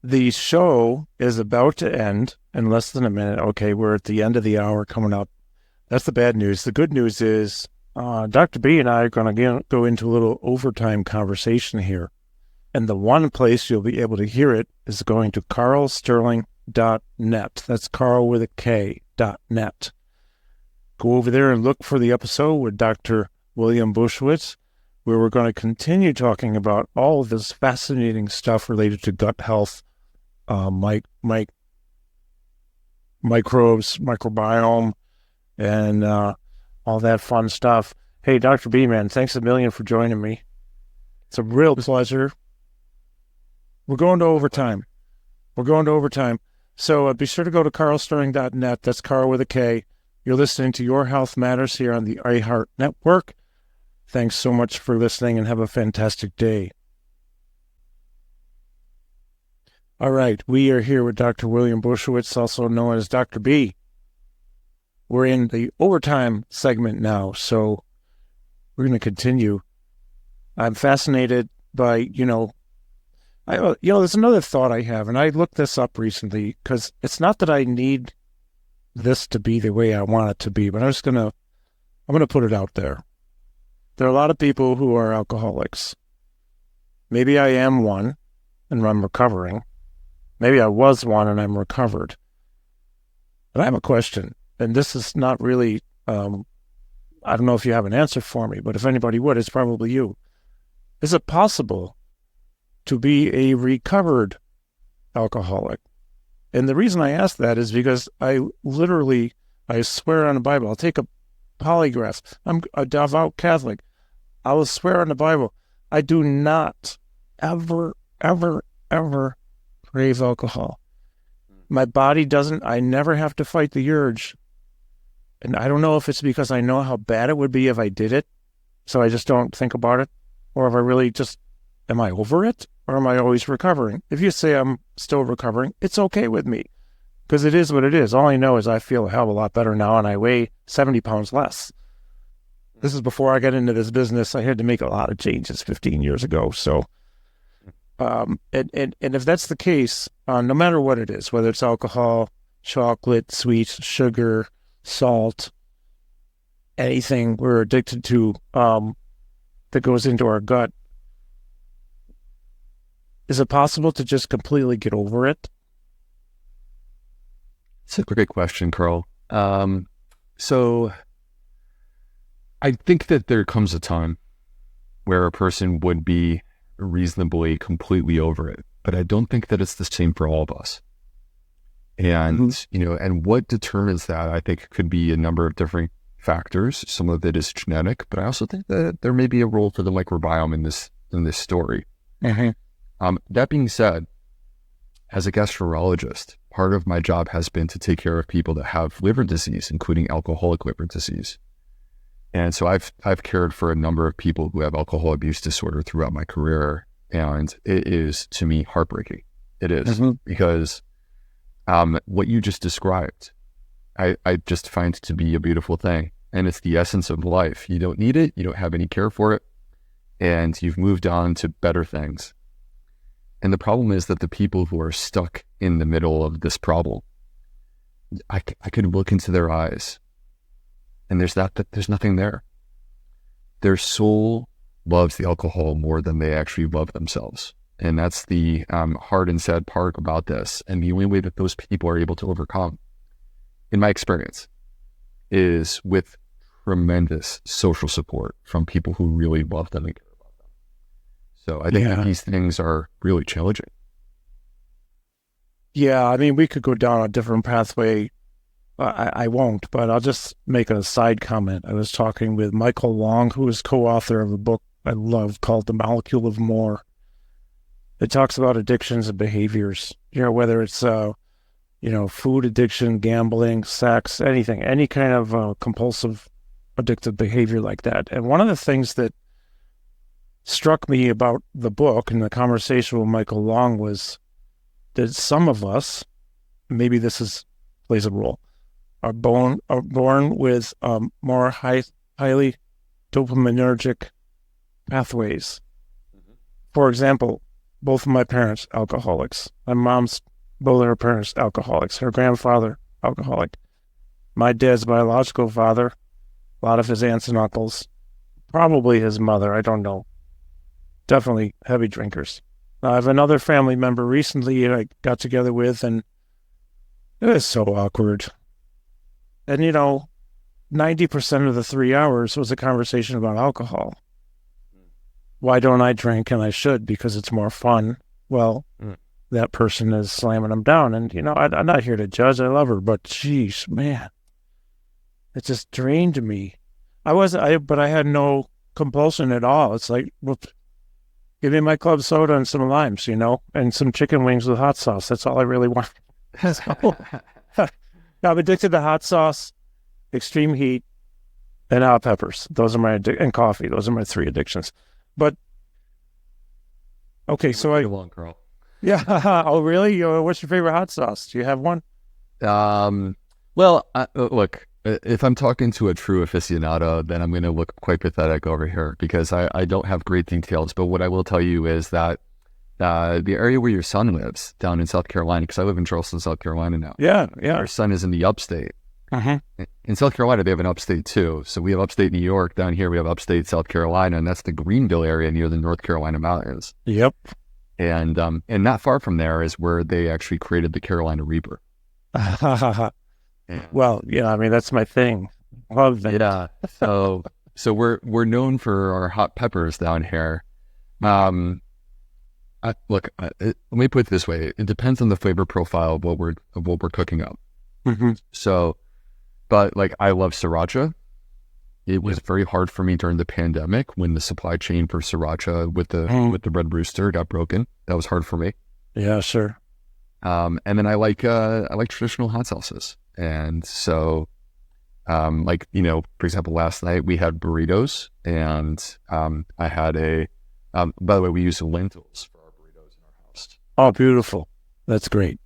the show is about to end in less than a minute. Okay, we're at the end of the hour coming up. That's the bad news. The good news is Dr. B and I are going to go into a little overtime conversation here. And the one place you'll be able to hear it is going to carlsterling.net. That's Carl with a K.net. Go over there and look for the episode with Dr. William Bulsiewicz, where we're going to continue talking about all of this fascinating stuff related to gut health, microbes, microbiome, and all that fun stuff. Hey, Dr. B, man, thanks a million for joining me. It's a real pleasure. We're going to overtime. So be sure to go to carlsterling.net. That's Carl with a K. You're listening to Your Health Matters here on the iHeart Network. Thanks so much for listening and have a fantastic day. All right, we are here with Dr. William Bulsiewicz, also known as Dr. B. We're in the overtime segment now, so we're going to continue. I'm fascinated by, there's another thought I have, and I looked this up recently because it's not that I need this to be the way I want it to be, but I'm going to put it out there. There are a lot of people who are alcoholics. Maybe I am one and I'm recovering. Maybe I was one and I'm recovered. But I have a question, and this is not really, I don't know if you have an answer for me, but if anybody would, it's probably you. Is it possible to be a recovered alcoholic? And the reason I ask that is because I swear on the Bible. I'll take a polygraph. I'm a devout Catholic. I will swear on the Bible. I do not ever crave alcohol. My body doesn't. I never have to fight the urge. And I don't know if it's because I know how bad it would be if I did it, so I just don't think about it, or if I really just, am I over it, or am I always recovering? If you say I'm still recovering, it's okay with me, because it is what it is. All I know is I feel a hell of a lot better now, and I weigh 70 pounds less. This is before I got into this business. I had to make a lot of changes 15 years ago. So, and if that's the case, no matter what it is, whether it's alcohol, chocolate, sweets, sugar, salt, anything we're addicted to that goes into our gut, is it possible to just completely get over it? It's a great question, Carl. So I think that there comes a time where a person would be reasonably completely over it, but I don't think that it's the same for all of us. And, and what determines that, I think, could be a number of different factors. Some of it is genetic, but I also think that there may be a role for the microbiome in this story. That being said, as a gastroenterologist, part of my job has been to take care of people that have liver disease, including alcoholic liver disease. And so I've cared for a number of people who have alcohol abuse disorder throughout my career, and it is, to me, heartbreaking. It is, because what you just described, I just find to be a beautiful thing, and it's the essence of life. You don't need it, you don't have any care for it, and you've moved on to better things. And the problem is that the people who are stuck in the middle of this problem, I could look into their eyes and there's nothing there. Their soul loves the alcohol more than they actually love themselves. And that's the hard and sad part about this. And the only way that those people are able to overcome, in my experience, is with tremendous social support from people who really love them and care about them. So I think that these things are really challenging. Yeah, I mean, we could go down a different pathway. I won't, but I'll just make a side comment. I was talking with Michael Long, who is co-author of a book I love called The Molecule of More. It talks about addictions and behaviors, whether it's, food addiction, gambling, sex, anything, any kind of compulsive addictive behavior like that. And one of the things that struck me about the book and the conversation with Michael Long was that some of us, maybe plays a role, are born with more highly dopaminergic pathways. Mm-hmm. For example, both of my parents alcoholics. My mom's both of her parents alcoholics. Her grandfather alcoholic. My dad's biological father, a lot of his aunts and uncles, probably his mother, I don't know. Definitely heavy drinkers. I have another family member recently I got together with, and it was so awkward. And 90% of the 3 hours was a conversation about alcohol. Why don't I drink? And I should, because it's more fun. Well, that person is slamming them down. And, I'm not here to judge. I love her. But, geez, man, it just drained me. But I had no compulsion at all. It's like, well, give me my club soda and some limes, and some chicken wings with hot sauce. That's all I really want. So, I'm addicted to hot sauce, extreme heat, and hot peppers. Those are and coffee. Those are my 3 addictions. But okay, so long, Carl. Yeah. Oh, really? What's your favorite hot sauce? Do you have one? Well, look, if I'm talking to a true aficionado, then I'm going to look quite pathetic over here because I don't have great details. But what I will tell you is that the area where your son lives down in South Carolina, because I live in Charleston, South Carolina now. Yeah. Our son is in the upstate. Uh-huh. In South Carolina, they have an upstate too. So we have upstate New York. Down here, we have upstate South Carolina, and that's the Greenville area near the North Carolina mountains. Yep. And not far from there is where they actually created the Carolina Reaper. Well, I mean, that's my thing. Love that. Yeah. So we're known for our hot peppers down here. Let me put it this way: it depends on the flavor profile of what we're cooking up. Mm-hmm. So, but I love sriracha. It was very hard for me during the pandemic when the supply chain for sriracha with the Red Rooster got broken. That was hard for me. Yeah, sure. And then I like traditional hot sauces. And so, for example, last night we had burritos, and I had by the way, we use lentils for our burritos in our house. Oh, beautiful. That's great.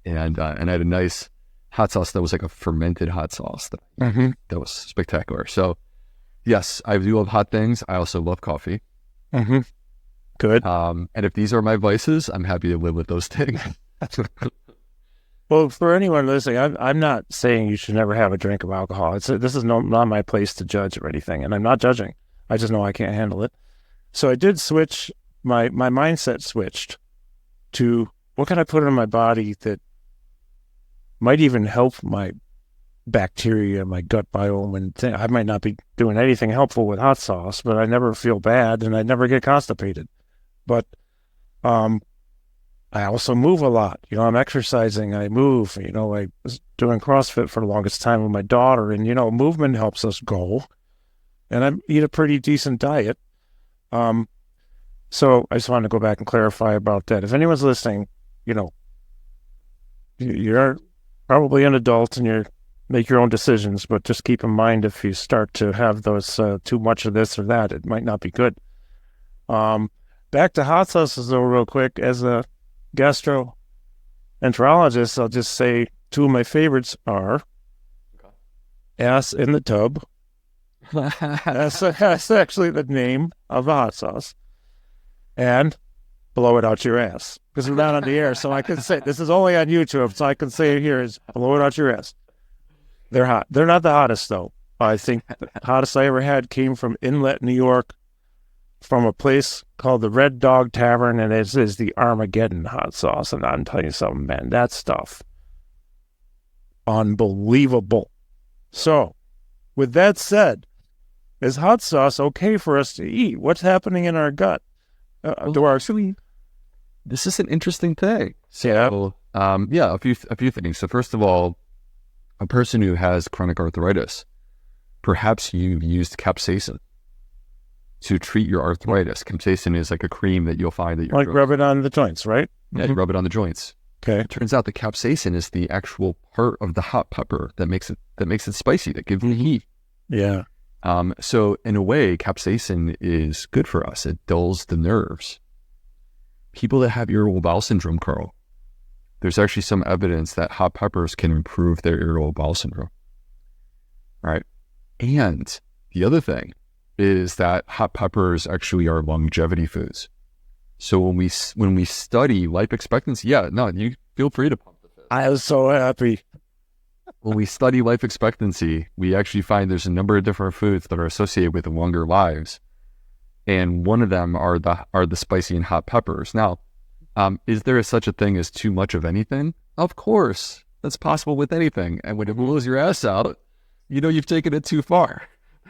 And I had a nice hot sauce that was like a fermented hot sauce that was spectacular. So, yes, I do love hot things. I also love coffee. Mm-hmm. Good. And if these are my vices, I'm happy to live with those things. Well, for anyone listening, I'm not saying you should never have a drink of alcohol. This is not my place to judge or anything, and I'm not judging. I just know I can't handle it. So I did switch, my mindset switched to what can I put in my body that might even help my bacteria, my gut biome, and I might not be doing anything helpful with hot sauce, but I never feel bad and I never get constipated. But I also move a lot. I'm exercising, I move. I was doing CrossFit for the longest time with my daughter, and, movement helps us go. And I eat a pretty decent diet. So I just wanted to go back and clarify about that. If anyone's listening, you're probably an adult and you make your own decisions, but just keep in mind if you start to have those too much of this or that, it might not be good. Back to hot sauces though, real quick. As a gastroenterologist, I'll just say 2 of my favorites are ass in the tub. That's actually the name of the hot sauce. And blow it out your ass. Because we're not on the air, so I can say, this is only on YouTube, so I can say it here is blow it out your ass. They're hot. They're not the hottest, though. I think the hottest I ever had came from Inlet, New York, from a place called the Red Dog Tavern, and it is the Armageddon hot sauce. And I'm telling you something, man, that stuff, unbelievable. So, with that said, is hot sauce okay for us to eat? What's happening in our gut? Actually, this is an interesting thing. So, a few things. So, first of all, a person who has chronic arthritis, perhaps you've used capsaicin to treat your arthritis. Capsaicin is like a cream that you'll find that you're rub it on the joints, right? Yeah, you rub it on the joints. Okay. It turns out the capsaicin is the actual part of the hot pepper that makes it spicy, that gives it heat. Yeah. So in a way, capsaicin is good for us. It dulls the nerves. People that have irritable bowel syndrome, Carl, there's actually some evidence that hot peppers can improve their irritable bowel syndrome. Right? And the other thing is that hot peppers actually are longevity foods. So when we study life expectancy, you feel free to pump the fist. I was so happy. When we study life expectancy, we actually find there's a number of different foods that are associated with longer lives. And one of them are the spicy and hot peppers. Now, is there such a thing as too much of anything? Of course. That's possible with anything. And when it blows your ass out, you've taken it too far.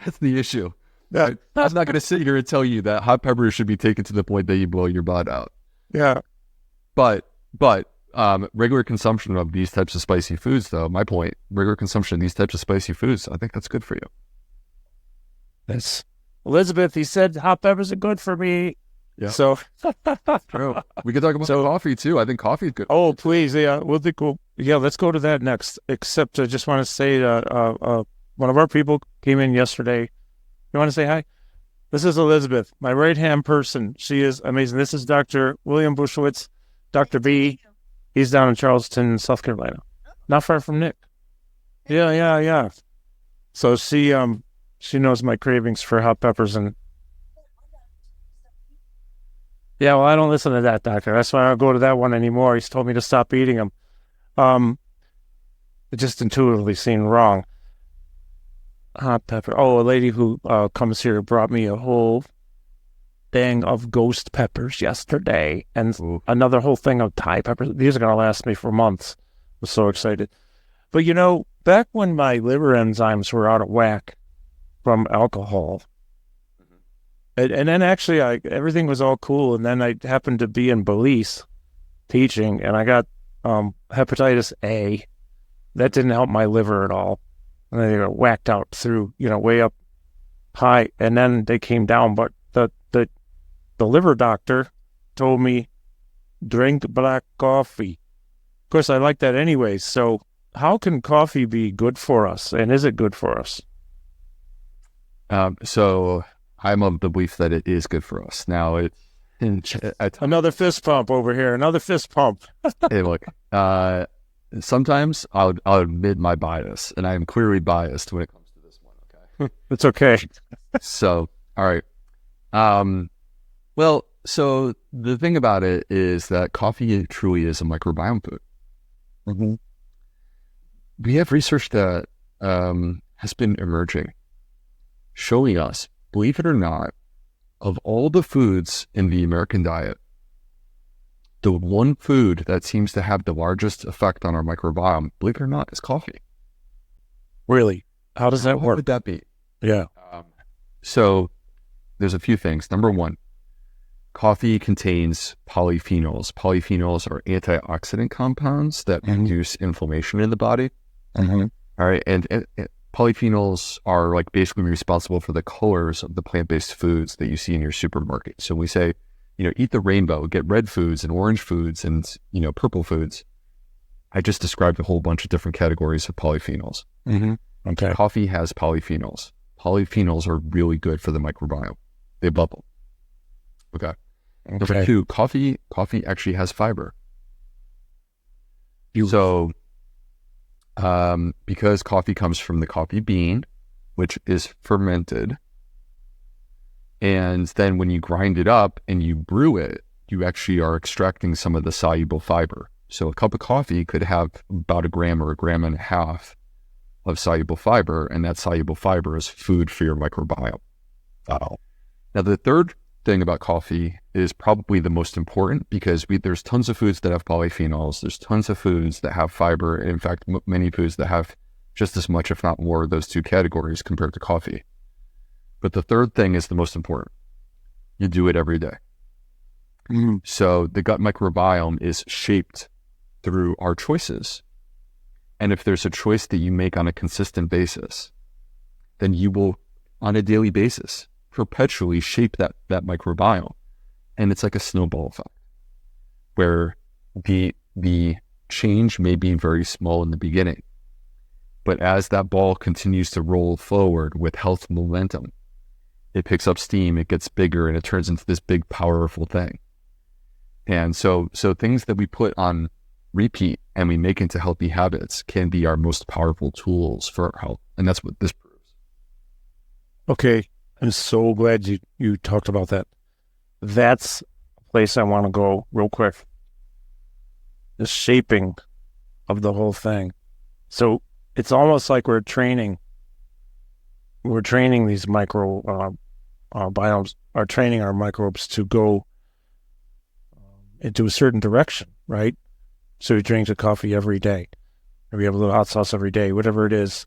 That's the issue. Yeah. I'm not going to sit here and tell you that hot peppers should be taken to the point that you blow your butt out. Yeah. But regular consumption of these types of spicy foods, though, my point, regular consumption of these types of spicy foods, I think that's good for you. That's Elizabeth, he said hot peppers are good for me. Yeah. So true. We could talk about coffee too. I think coffee is good. Oh, please. Yeah. Let's go to that next. Except I just want to say one of our people came in yesterday. You want to say hi? This is Elizabeth, my right-hand person. She is amazing. This is Dr. William Bulsiewicz, Dr. B. He's down in Charleston, South Carolina. Not far from Nick. Yeah. So she knows my cravings for hot peppers and yeah, well, I don't listen to that doctor. That's why I don't go to that one anymore. He's told me to stop eating them. It just intuitively seemed wrong. Hot pepper. Oh, a lady who comes here brought me a whole thing of ghost peppers yesterday and another whole thing of Thai peppers. These are going to last me for months. I was so excited. But back when my liver enzymes were out of whack from alcohol, and then actually everything was all cool, and then I happened to be in Belize teaching, and I got hepatitis A. That didn't help my liver at all. And they got whacked out through, way up high, and then they came down. But the liver doctor told me, drink black coffee. Of course, I like that anyway. So how can coffee be good for us, and is it good for us? So I'm of the belief that it is good for us. Now, another fist pump over here. Another fist pump. Hey, look. Sometimes I'll admit my bias, and I am clearly biased when it comes to this one. Okay, it's okay. So, all right. Well, so the thing about it is that coffee truly is a microbiome food. Mm-hmm. We have research that has been emerging, showing us, believe it or not, of all the foods in the American diet, the one food that seems to have the largest effect on our microbiome, believe it or not, is coffee. Really? How does that work? What would that be? Yeah. So there's a few things. Number one, coffee contains polyphenols. Polyphenols are antioxidant compounds that induce inflammation in the body. Mm-hmm. All right. And polyphenols are basically responsible for the colors of the plant-based foods that you see in your supermarket. So we say, eat the rainbow, get red foods and orange foods and, purple foods. I just described a whole bunch of different categories of polyphenols. Mm-hmm. Okay. Coffee has polyphenols. Polyphenols are really good for the microbiome. They bubble. Okay. Number two, coffee actually has fiber. So, because coffee comes from the coffee bean, which is fermented, and then when you grind it up and you brew it, you actually are extracting some of the soluble fiber. So a cup of coffee could have about a gram or a gram and a half of soluble fiber, and that soluble fiber is food for your microbiome. Wow. Now, the third thing about coffee is probably the most important, because there's tons of foods that have polyphenols. There's tons of foods that have fiber. In fact, many foods that have just as much, if not more, of those two categories compared to coffee. But the third thing is the most important. You do it every day. Mm-hmm. So the gut microbiome is shaped through our choices. And if there's a choice that you make on a consistent basis, then you will, on a daily basis, perpetually shape that microbiome. And it's like a snowball effect, where the change may be very small in the beginning, but as that ball continues to roll forward with health momentum, it picks up steam, it gets bigger, and it turns into this big, powerful thing. And so things that we put on repeat and we make into healthy habits can be our most powerful tools for our health. And that's what this proves. Okay. I'm so glad you talked about that. That's a place I want to go real quick. The shaping of the whole thing. So it's almost like we're training these micro biomes, are training our microbes to go into a certain direction, right? So we drink the coffee every day, or we have a little hot sauce every day, whatever it is,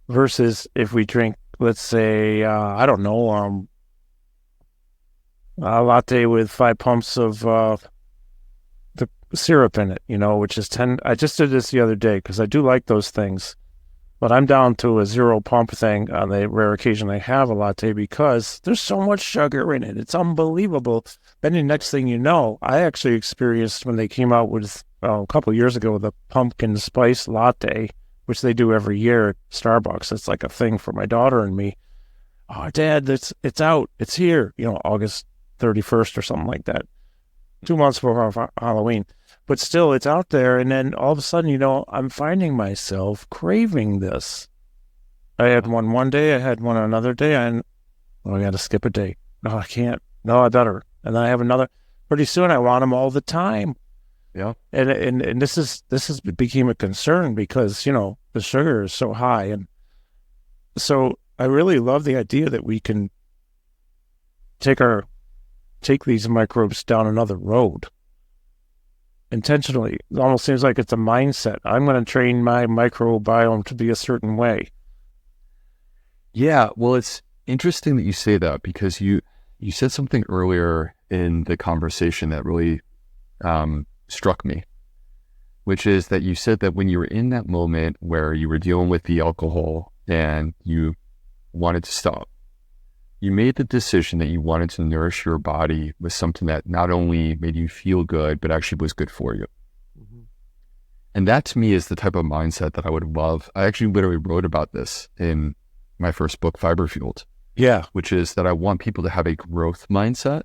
versus if we drink, let's say, I don't know, a latte with 5 pumps of the syrup in it, which is 10. I just did this the other day because I do like those things, but I'm down to a 0 pump thing on the rare occasion I have a latte because there's so much sugar in it. It's unbelievable. Then the next thing you know, I actually experienced when they came out with, a couple of years ago, the pumpkin spice latte, which they do every year at Starbucks. It's like a thing for my daughter and me. Oh, Dad, it's out. It's here. August 31st or something like that. 2 months before Halloween. But still, it's out there. And then all of a sudden, I'm finding myself craving this. I had one day. I had one another day. I got to skip a day. No, I can't. No, I better. And then I have another. Pretty soon, I want them all the time. Yeah. And this has became a concern because, the sugar is so high. And so I really love the idea that we can take these microbes down another road intentionally. It almost seems like it's a mindset. I'm going to train my microbiome to be a certain way. Yeah. Well, it's interesting that you say that, because you said something earlier in the conversation that really, struck me, which is that you said that when you were in that moment where you were dealing with the alcohol and you wanted to stop, you made the decision that you wanted to nourish your body with something that not only made you feel good, but actually was good for you. Mm-hmm. And that to me is the type of mindset that I would love. I actually literally wrote about this in my first book, Fiber Fueled. Yeah. Which is that I want people to have a growth mindset,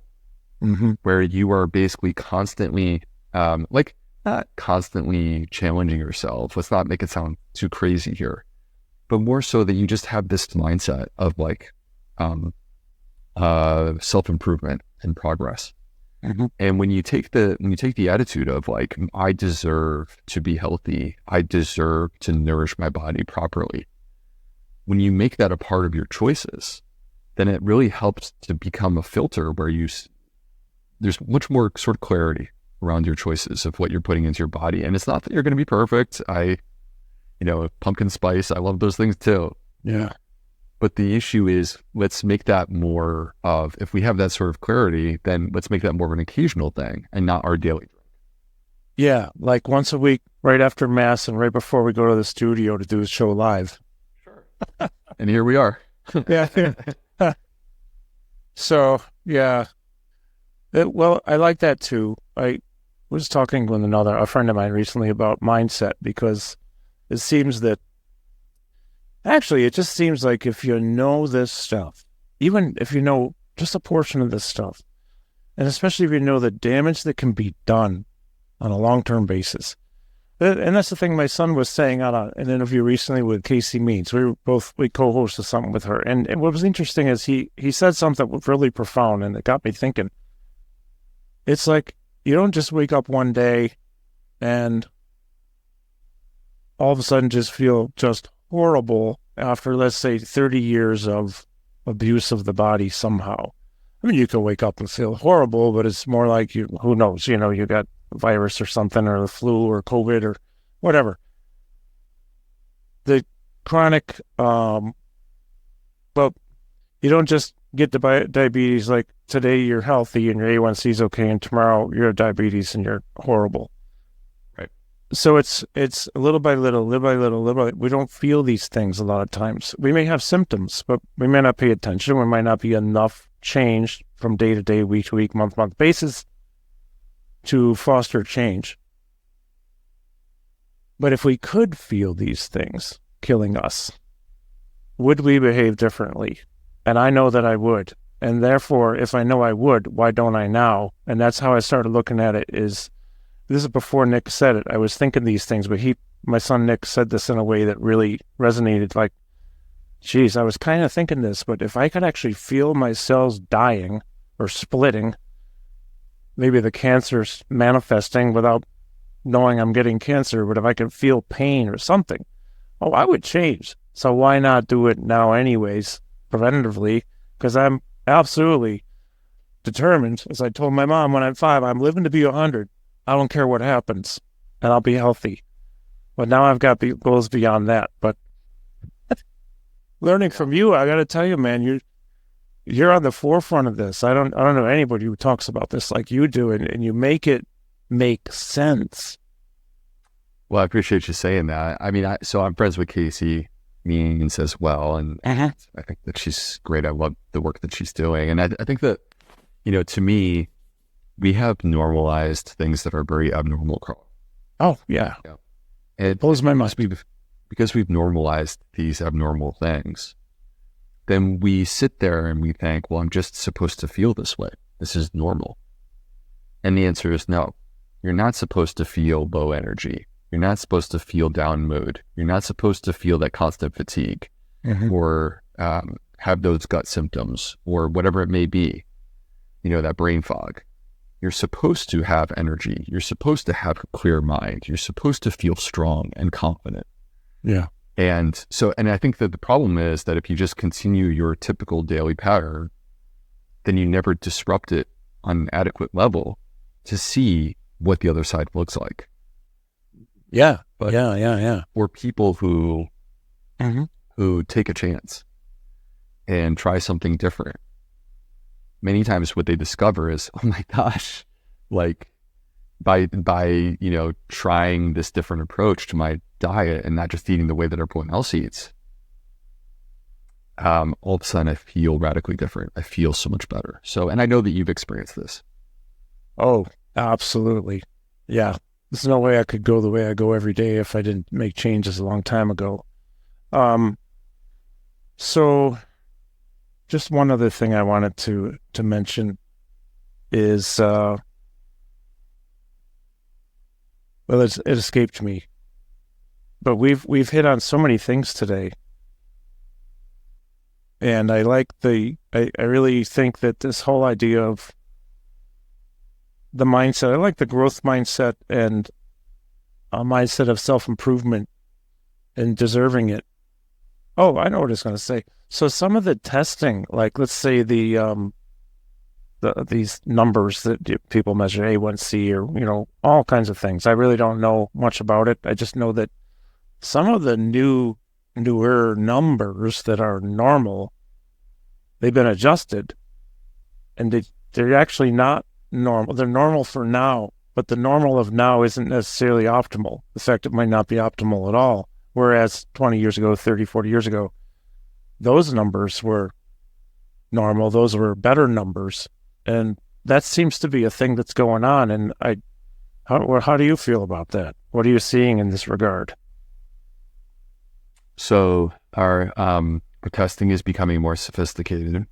mm-hmm. where you are basically constantly, not constantly challenging yourself. Let's not make it sound too crazy here, but more so that you just have this mindset of self-improvement and progress. Mm-hmm. And when you take the attitude of I deserve to be healthy, I deserve to nourish my body properly, when you make that a part of your choices, then it really helps to become a filter where there's much more sort of clarity around your choices of what you're putting into your body. And it's not that you're going to be perfect. Pumpkin spice, I love those things too. Yeah. But the issue is, let's make that more of, if we have that sort of clarity, then let's make that more of an occasional thing and not our daily drink. Yeah. Like once a week, right after Mass and right before we go to the studio to do a show live. Sure. And here we are. Yeah. So, yeah. Well, I like that too. I was talking with a friend of mine recently about mindset, because it seems that it just seems like if you know this stuff, even if you know just a portion of this stuff, and especially if you know the damage that can be done on a long-term basis. And that's the thing my son was saying on an interview recently with Casey Means. We co-hosted something with her. And what was interesting is he said something really profound, and it got me thinking. it's like you don't just wake up one day and all of a sudden just feel just horrible after, let's say, 30 years of abuse of the body somehow. I mean, you can wake up and feel horrible, but it's more like who knows, you got a virus or something, or the flu or COVID or whatever. The chronic, but you don't just get diabetes like today you're healthy and your A1C is okay, and tomorrow you have diabetes and you're horrible. Right. So it's little by little, we don't feel these things a lot of times. We may have symptoms, but we may not pay attention. We might not be enough change from day to day, week to week, month to month basis to foster change. But if we could feel these things killing us, would we behave differently? And I know that I would. And therefore, if I know I would, why don't I now? And that's how I started looking at it. This is before Nick said it. I was thinking these things, but my son Nick said this in a way that really resonated. Like, geez, I was kind of thinking this, but if I could actually feel my cells dying or splitting, maybe the cancer's manifesting without knowing I'm getting cancer, but if I could feel pain or something, I would change. So why not do it now anyways, preventatively? Because I'm absolutely determined, as I told my mom when I'm 5, I'm living to be 100. I don't care what happens, and I'll be healthy. But now I've got goals beyond that. But learning from you, I got to tell you, man, you're on the forefront of this. I don't know anybody who talks about this like you do, and you make it make sense. Well, I appreciate you saying that. I mean, so I'm friends with Casey Means as well, and I think that she's great. I love the work that she's doing, and I think that, to me, we have normalized things that are very abnormal, Carl. Oh, yeah. It blows my mind. Because we've normalized these abnormal things, then we sit there and we think, well, I'm just supposed to feel this way. This is normal. And the answer is no. You're not supposed to feel low energy. You're not supposed to feel down mood. You're not supposed to feel that constant fatigue or have those gut symptoms or whatever it may be, that brain fog. You're supposed to have energy. You're supposed to have a clear mind. You're supposed to feel strong and confident. Yeah. And I think that the problem is that if you just continue your typical daily pattern, then you never disrupt it on an adequate level to see what the other side looks like. Yeah. But Yeah. Or people who take a chance and try something different. Many times what they discover is, oh my gosh, like by trying this different approach to my diet and not just eating the way that everyone else eats, all of a sudden I feel radically different. I feel so much better. So, and I know that you've experienced this. Oh, absolutely. Yeah. There's no way I could go the way I go every day if I didn't make changes a long time ago. So just one other thing I wanted to mention is, well, it escaped me, but we've hit on so many things today. And I really think that this whole idea of the mindset, I like the growth mindset and a mindset of self-improvement and deserving it. Oh, I know what it's going to say. So some of the testing, like let's say these numbers that people measure, A1C or, all kinds of things. I really don't know much about it. I just know that some of the newer numbers that are normal, they've been adjusted and they're actually not normal. They're normal for now, but the normal of now isn't necessarily optimal. In fact, it might not be optimal at all. Whereas 20 years ago, 30, 40 years ago, those numbers were normal. Those were better numbers. And that seems to be a thing that's going on. And how do you feel about that? What are you seeing in this regard? So our testing is becoming more sophisticated.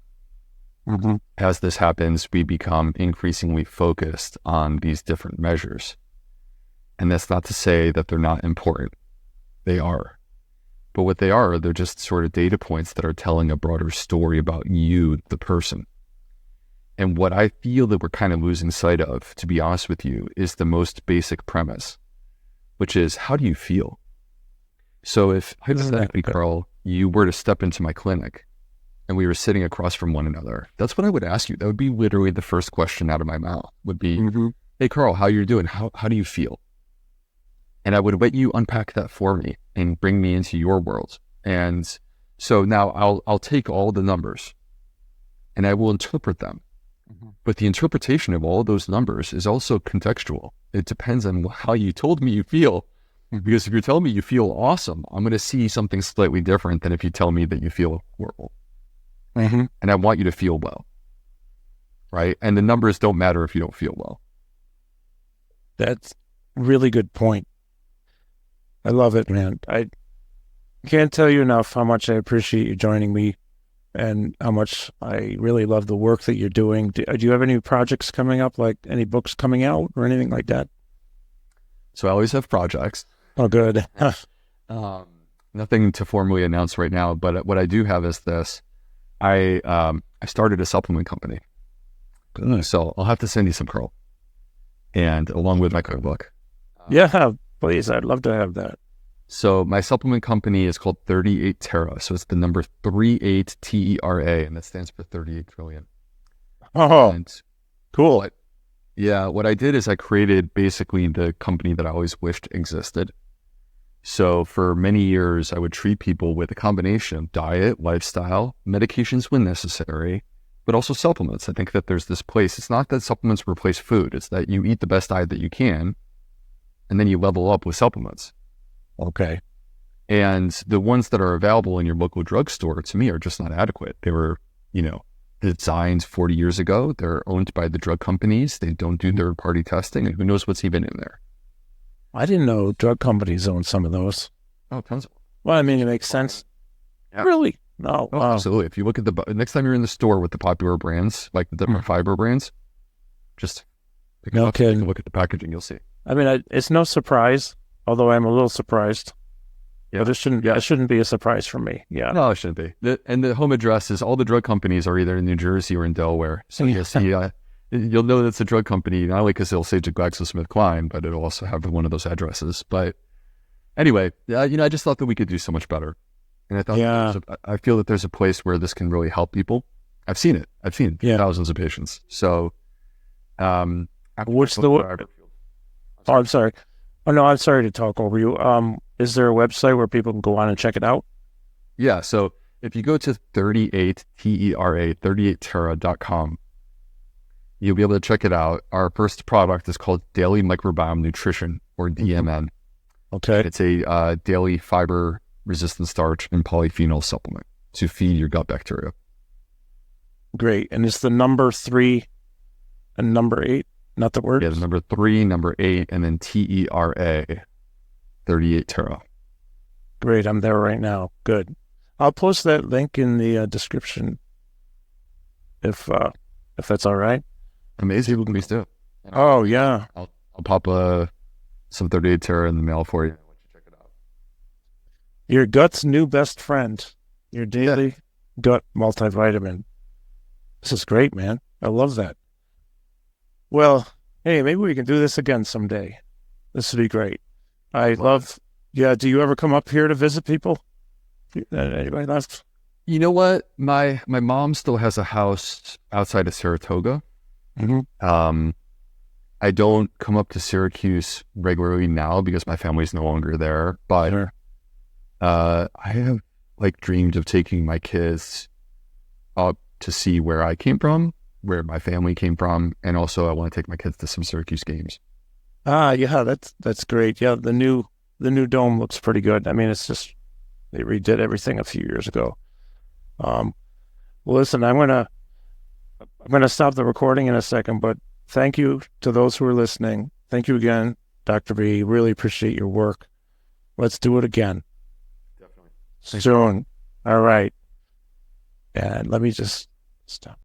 As this happens, we become increasingly focused on these different measures. And that's not to say that they're not important. They are. But what they are, they're just sort of data points that are telling a broader story about you, the person. And what I feel that we're kind of losing sight of, to be honest with you, is the most basic premise, which is, how do you feel? So if, hypothetically, Carl, you were to step into my clinic and we were sitting across from one another, that's what I would ask you. That would be literally the first question out of my mouth would be, hey, Carl, how you doing? How do you feel? And I would let you unpack that for me and bring me into your world. And so now I'll take all the numbers and I will interpret them. But the interpretation of all of those numbers is also contextual. It depends on how you told me you feel. Because if you're telling me you feel awesome, I'm going to see something slightly different than if you tell me that you feel horrible. And I want you to feel well. Right? And the numbers don't matter if you don't feel well. That's a really good point. I love it, man. I can't tell you enough how much I appreciate you joining me and how much I really love the work that you're doing. Do you have any projects coming up, like any books coming out or anything like that? So I always have projects. Oh, good. Nothing to formally announce right now, but what I do have is this. I started a supplement company. So I'll have to send you some, Carl. And along with my cookbook. Yeah, please. I'd love to have that. So my supplement company is called 38 Terra. So it's the number 38 TERA, and that stands for 38 trillion. Oh, and cool. What I did is I created basically the company that I always wished existed. So for many years, I would treat people with a combination of diet, lifestyle, medications when necessary, but also supplements. I think that there's this place. It's not that supplements replace food. It's that you eat the best diet that you can, and then you level up with supplements. Okay. And the ones that are available in your local drugstore, to me, are just not adequate. They were, designed 40 years ago. They're owned by the drug companies. They don't do third-party testing, and who knows what's even in there. I didn't know drug companies own some of those. Oh, tons of them. Well, I mean, it makes sense. Yeah. Really? No. Oh, absolutely. If you look at next time you're in the store with the popular brands, like the different fiber brands, just pick it up, take a look at the packaging, you'll see. I mean, it's no surprise, although I'm a little surprised. Yeah. But it shouldn't be a surprise for me. Yeah. No, it shouldn't be. And the home address is, all the drug companies are either in New Jersey or in Delaware. So you'll see, you'll know that it's a drug company, not only because it'll say GlaxoSmithKline, but it'll also have one of those addresses. But anyway, I just thought that we could do so much better. And I thought, I feel that there's a place where this can really help people. I've seen it. I've seen thousands of patients. So, what's the word? Oh, I'm sorry. Oh, no, I'm sorry to talk over you. Is there a website where people can go on and check it out? Yeah. So if you go to 38 TERA, 38terra.com, you'll be able to check it out. Our first product is called Daily Microbiome Nutrition, or DMN. Okay. It's a daily fiber resistant starch and polyphenol supplement to feed your gut bacteria. Great. And it's the number 3 and number 8, not the word? Yeah, the number 3, number 8, and then TERA, 38 Terra. Great. I'm there right now. Good. I'll post that link in the description if that's all right. Amazing. Please do. Oh, yeah. I'll pop some 38 Terra in the mail for you. I'll let you check it out. Your gut's new best friend. Your daily gut multivitamin. This is great, man. I love that. Well, hey, maybe we can do this again someday. This would be great. I love. Yeah. Do you ever come up here to visit people? Anybody left? You know what? My mom still has a house outside of Saratoga. I don't come up to Syracuse regularly now because my family's no longer there. But I have dreamed of taking my kids up to see where I came from, where my family came from, and also I want to take my kids to some Syracuse games. Yeah, that's great. Yeah, the new dome looks pretty good. I mean, it's just they redid everything a few years ago. Well, listen, I'm gonna stop the recording in a second, but thank you to those who are listening. Thank you again, Dr. B. Really appreciate your work. Let's do it again. Definitely. Soon. All right. And let me just stop.